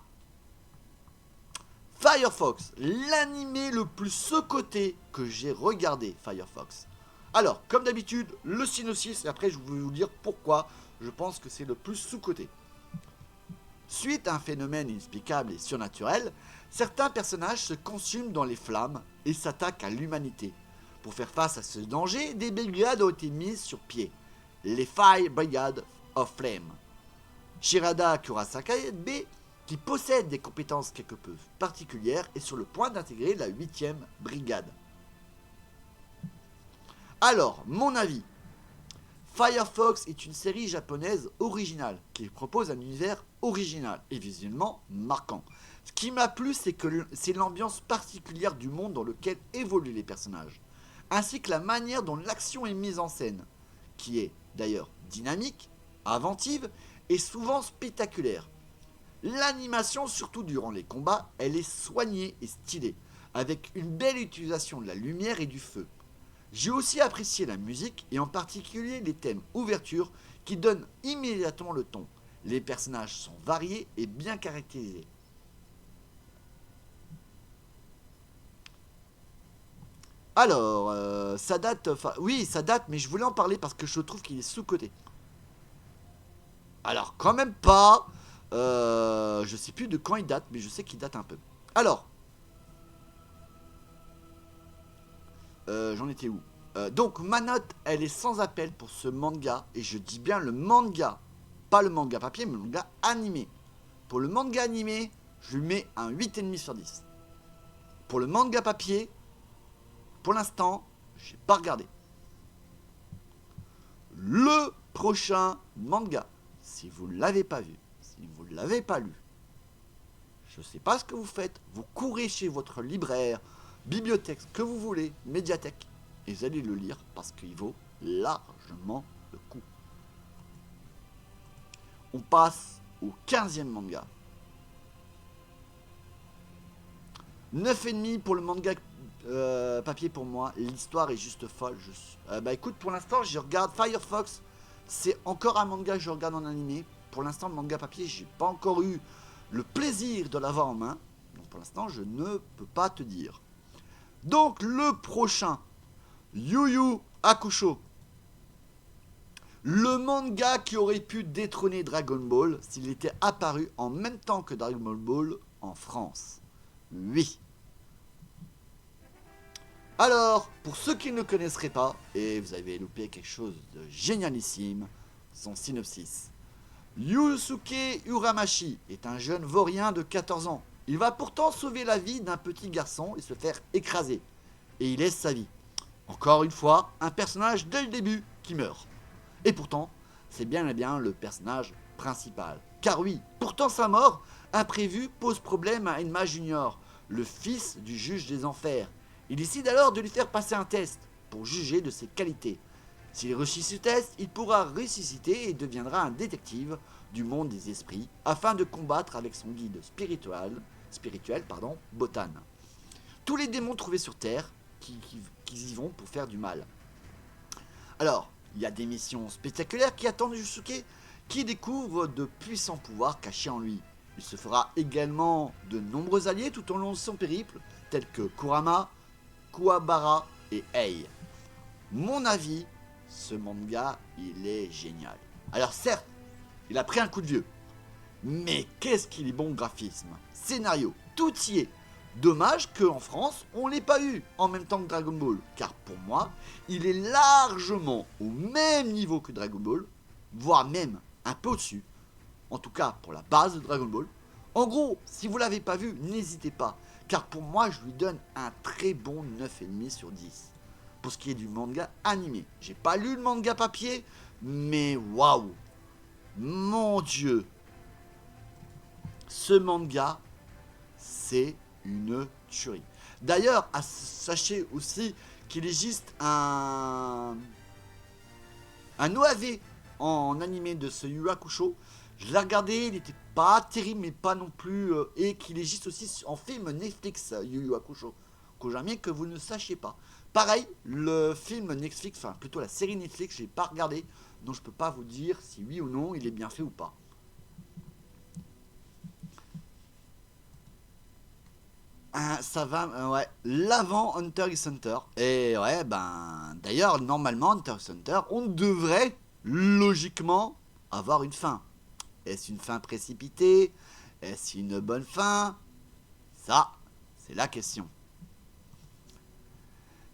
Firefox, l'animé le plus sous-coté que j'ai regardé, Firefox. Alors, comme d'habitude, le synopsis, et après je vais vous dire pourquoi je pense que c'est le plus sous-coté. Suite à un phénomène inexplicable et surnaturel, certains personnages se consument dans les flammes et s'attaquent à l'humanité. Pour faire face à ce danger, des brigades ont été mises sur pied. Les Fire Brigade of Flame. Shirada Kurasakabe, qui possède des compétences quelque peu particulières, est sur le point d'intégrer la 8e brigade. Alors, mon avis. Firefox est une série japonaise originale qui propose un univers original et visuellement marquant. Ce qui m'a plu, c'est l'ambiance particulière du monde dans lequel évoluent les personnages, ainsi que la manière dont l'action est mise en scène, qui est d'ailleurs dynamique, inventive et souvent spectaculaire. L'animation, surtout durant les combats, elle est soignée et stylée, avec une belle utilisation de la lumière et du feu. J'ai aussi apprécié la musique et en particulier les thèmes ouverture qui donnent immédiatement le ton. Les personnages sont variés et bien caractérisés. Alors, ça date, oui, ça date, mais je voulais en parler parce que je trouve qu'il est sous-coté. Alors, quand même pas. Je sais plus de quand il date, mais je sais qu'il date un peu. Alors, j'en étais où? Donc, ma note, elle est sans appel pour ce manga, et je dis bien le manga, pas le manga papier, mais le manga animé. Pour le manga animé, je lui mets un 8,5 sur 10. Pour le manga papier, pour l'instant, j'ai pas regardé. Le prochain manga, si vous ne l'avez pas vu, si vous ne l'avez pas lu, je ne sais pas ce que vous faites, vous courez chez votre libraire, bibliothèque, ce que vous voulez, médiathèque, et vous allez le lire parce qu'il vaut largement le coup. On passe au 15e manga. 9,5 pour le manga papier pour moi. L'histoire est juste folle. Bah écoute, pour l'instant, je regarde Firefox. C'est encore un manga que je regarde en animé. Pour l'instant, le manga papier, j'ai pas encore eu le plaisir de l'avoir en main. Donc pour l'instant, je ne peux pas te dire. Donc le prochain, Yu Yu Hakusho. Le manga qui aurait pu détrôner Dragon Ball s'il était apparu en même temps que Dragon Ball en France. Oui. Alors, pour ceux qui ne connaisseraient pas, et vous avez loupé quelque chose de génialissime, son synopsis. Yusuke Uramashi est un jeune vaurien de 14 ans. Il va pourtant sauver la vie d'un petit garçon et se faire écraser. Et il laisse sa vie. Encore une fois, un personnage dès le début qui meurt. Et pourtant, c'est bien et bien le personnage principal. Car oui, pourtant sa mort imprévue pose problème à Enma Junior, le fils du juge des enfers. Il décide alors de lui faire passer un test pour juger de ses qualités. S'il réussit ce test, il pourra ressusciter et deviendra un détective du monde des esprits afin de combattre avec son guide spirituel, Botan. Tous les démons trouvés sur Terre qui y vont pour faire du mal. Alors, il y a des missions spectaculaires qui attendent Yusuke, qui découvre de puissants pouvoirs cachés en lui. Il se fera également de nombreux alliés tout au long de son périple, tels que Kurama, Kuwabara et Ei. Mon avis, ce manga, il est génial. Alors certes, il a pris un coup de vieux, mais qu'est-ce qu'il est bon graphisme, scénario, tout y est. Dommage qu'en France, on l'ait pas eu en même temps que Dragon Ball, car pour moi, il est largement au même niveau que Dragon Ball, voire même un peu au-dessus, en tout cas pour la base de Dragon Ball. En gros, si vous l'avez pas vu, n'hésitez pas, car pour moi, je lui donne un très bon 9,5 sur 10. Pour ce qui est du manga animé. J'ai pas lu le manga papier, mais waouh! Mon Dieu! Ce manga, c'est une tuerie. D'ailleurs, sachez aussi qu'il existe un OAV en animé de ce Yu Yu Hakusho. Je l'ai regardé, il n'était pas terrible, mais pas non plus. Et qu'il existe aussi en film Netflix, Yu Yu Hakusho. Que jamais que vous ne sachiez pas. Pareil, le film Netflix, enfin plutôt la série Netflix, je n'ai pas regardé. Donc je ne peux pas vous dire si oui ou non il est bien fait ou pas. Ça va, ouais. L'avant Hunter x Hunter. Et ouais, ben. D'ailleurs, normalement, Hunter x Hunter, on devrait logiquement avoir une fin. Est-ce une fin précipitée? Est-ce une bonne fin? Ça, c'est la question.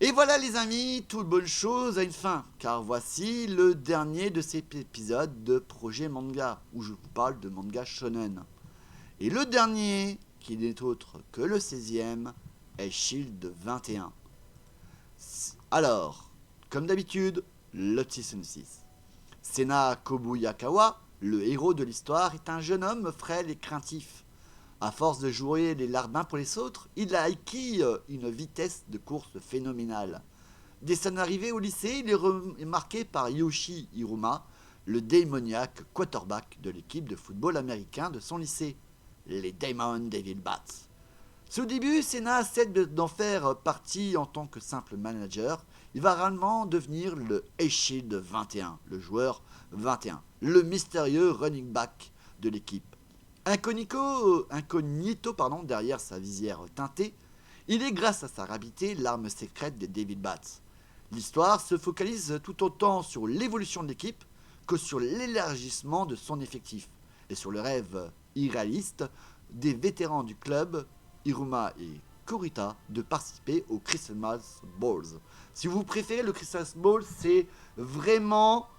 Et voilà les amis, toute bonne chose a une fin, car voici le dernier de ces épisodes de Projet Manga, où je vous parle de manga shonen. Et le dernier, qui n'est autre que le 16e, est Shield 21. Alors, comme d'habitude, le petit synopsis. Sena Kobuyakawa, le héros de l'histoire, est un jeune homme frêle et craintif. À force de jouer les larbins pour les autres, il a acquis une vitesse de course phénoménale. Dès son arrivée au lycée, il est remarqué par Yoshi Hiruma, le démoniaque quarterback de l'équipe de football américain de son lycée, les Damon Devil Bats. Au début, Senna essaie d'en faire partie en tant que simple manager. Il va rapidement devenir le A-Shield 21, le joueur 21, le mystérieux running back de l'équipe. Incognito derrière sa visière teintée, il est grâce à sa rapidité l'arme secrète des Devil Bats. L'histoire se focalise tout autant sur l'évolution de l'équipe que sur l'élargissement de son effectif et sur le rêve irréaliste des vétérans du club, Hiruma et Kurita, de participer au Christmas Balls. Si vous préférez, le Christmas Ball, c'est vraiment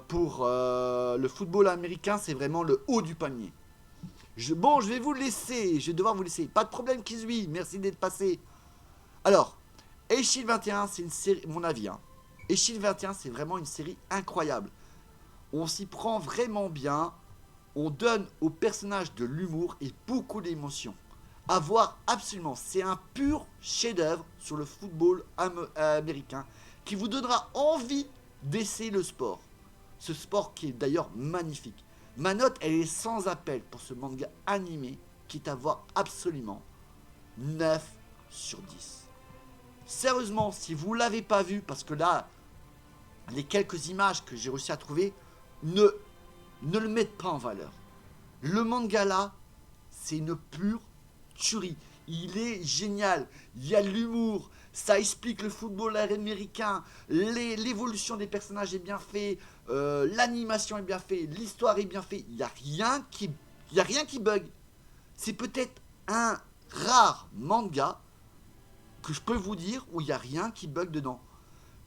pour le football américain, c'est vraiment le haut du panier. Je vais vous laisser, je vais devoir vous laisser. Pas de problème, Kizui, merci d'être passé. Alors, A-Shield 21, c'est une série, mon avis. A-Shield 21, c'est vraiment une série incroyable. On s'y prend vraiment bien. On donne aux personnages de l'humour et beaucoup d'émotions. À voir absolument, c'est un pur chef-d'œuvre sur le football américain qui vous donnera envie d'essayer le sport. Ce sport qui est d'ailleurs magnifique. Ma note, elle est sans appel pour ce manga animé qui est à voir absolument 9 sur 10. Sérieusement, si vous ne l'avez pas vu, parce que là, les quelques images que j'ai réussi à trouver ne le mettent pas en valeur. Le manga là, c'est une pure tuerie. Il est génial. Il y a l'humour. Ça explique le football américain. L'évolution des personnages est bien faite. L'animation est bien faite. L'histoire est bien faite. Il n'y a rien qui bug. C'est peut-être un rare manga que je peux vous dire où il n'y a rien qui bug dedans.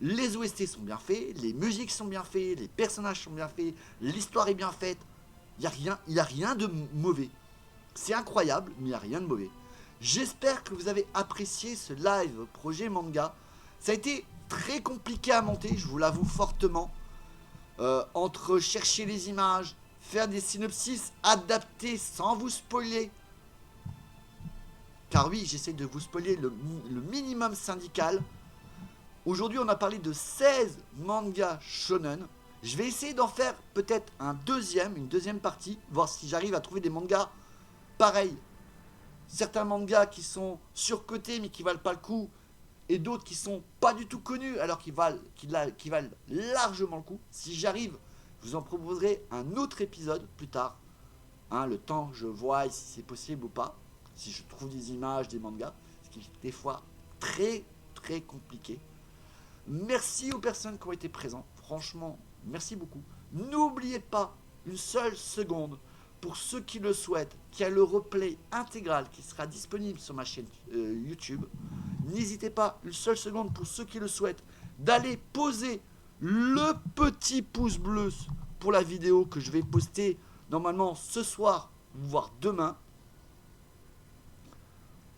Les OST sont bien faits, les musiques sont bien faites, les personnages sont bien faits, l'histoire est bien faite. Il n'y a rien de mauvais. C'est incroyable, mais il n'y a rien de mauvais. J'espère que vous avez apprécié ce live projet manga. Ça a été très compliqué à monter, je vous l'avoue fortement. Entre chercher les images, faire des synopsis adaptés sans vous spoiler. Car oui, j'essaie de vous spoiler le minimum syndical. Aujourd'hui, on a parlé de 16 mangas shonen. Je vais essayer d'en faire peut-être une deuxième partie, voir si j'arrive à trouver des mangas pareils. Certains mangas qui sont surcotés mais qui valent pas le coup, et d'autres qui sont pas du tout connus alors qui valent largement le coup. Si j'arrive, je vous en proposerai un autre épisode plus tard. Le temps que je vois si c'est possible ou pas. Si je trouve des images, des mangas, ce qui est des fois très très compliqué. Merci aux personnes qui ont été présentes. Franchement, merci beaucoup. N'oubliez pas une seule seconde, pour ceux qui le souhaitent, qu'il y a le replay intégral qui sera disponible sur ma chaîne YouTube. N'hésitez pas, une seule seconde pour ceux qui le souhaitent, d'aller poser le petit pouce bleu pour la vidéo que je vais poster normalement ce soir, voire demain.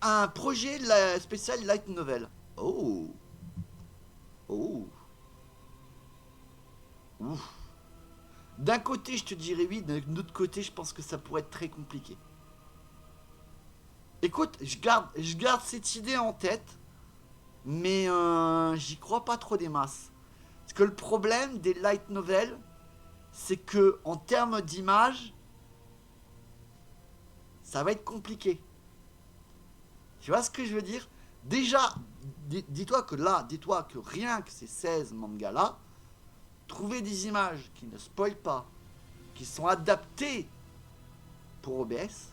Un projet spécial light novel. Oh. Ouf. D'un côté, je te dirais oui, d'un autre côté, je pense que ça pourrait être très compliqué. Écoute, je garde cette idée en tête, mais j'y crois pas trop des masses. Parce que le problème des light novels, c'est que en termes d'image, ça va être compliqué. Tu vois ce que je veux dire? Déjà, dis-toi que rien que ces 16 mangas-là, trouver des images qui ne spoilent pas, qui sont adaptées pour OBS,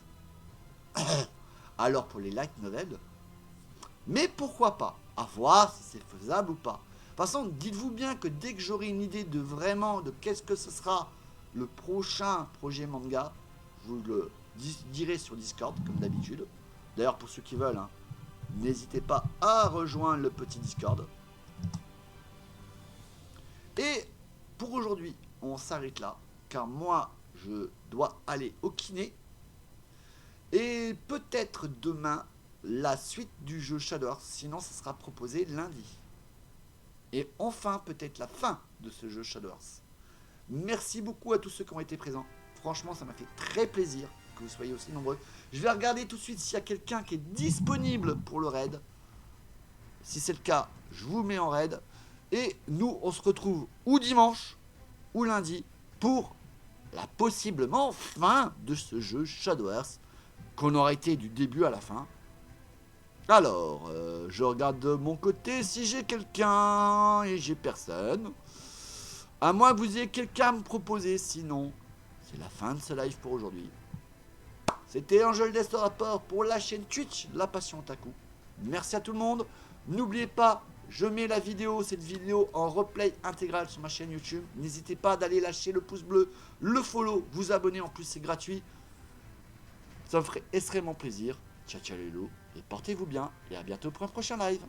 alors pour les light novels, mais pourquoi pas? À voir si c'est faisable ou pas. De toute façon, dites-vous bien que dès que j'aurai une idée de vraiment de qu'est-ce que ce sera le prochain projet manga, je vous le dirai sur Discord, comme d'habitude. D'ailleurs, pour ceux qui veulent, n'hésitez pas à rejoindre le petit Discord. Et pour aujourd'hui, on s'arrête là, car moi, je dois aller au kiné. Et peut-être demain, la suite du jeu Shadow, sinon ça sera proposé lundi. Et enfin, peut-être la fin de ce jeu Shadow. Merci beaucoup à tous ceux qui ont été présents. Franchement, ça m'a fait très plaisir que vous soyez aussi nombreux. Je vais regarder tout de suite s'il y a quelqu'un qui est disponible pour le raid. Si c'est le cas, je vous mets en raid. Et nous, on se retrouve ou dimanche ou lundi pour la possiblement fin de ce jeu Shadow Hearth qu'on aura été du début à la fin. Alors, je regarde de mon côté si j'ai quelqu'un et j'ai personne. À moins que vous ayez quelqu'un à me proposer, sinon c'est la fin de ce live pour aujourd'hui. C'était Angel Dest Rapport pour la chaîne Twitch La Passion Otaku. Merci à tout le monde. N'oubliez pas, je mets la vidéo, cette vidéo en replay intégral sur ma chaîne YouTube. N'hésitez pas d'aller lâcher le pouce bleu, le follow, vous abonner, en plus c'est gratuit. Ça me ferait extrêmement plaisir. Ciao ciao les loups, et portez-vous bien, et à bientôt pour un prochain live.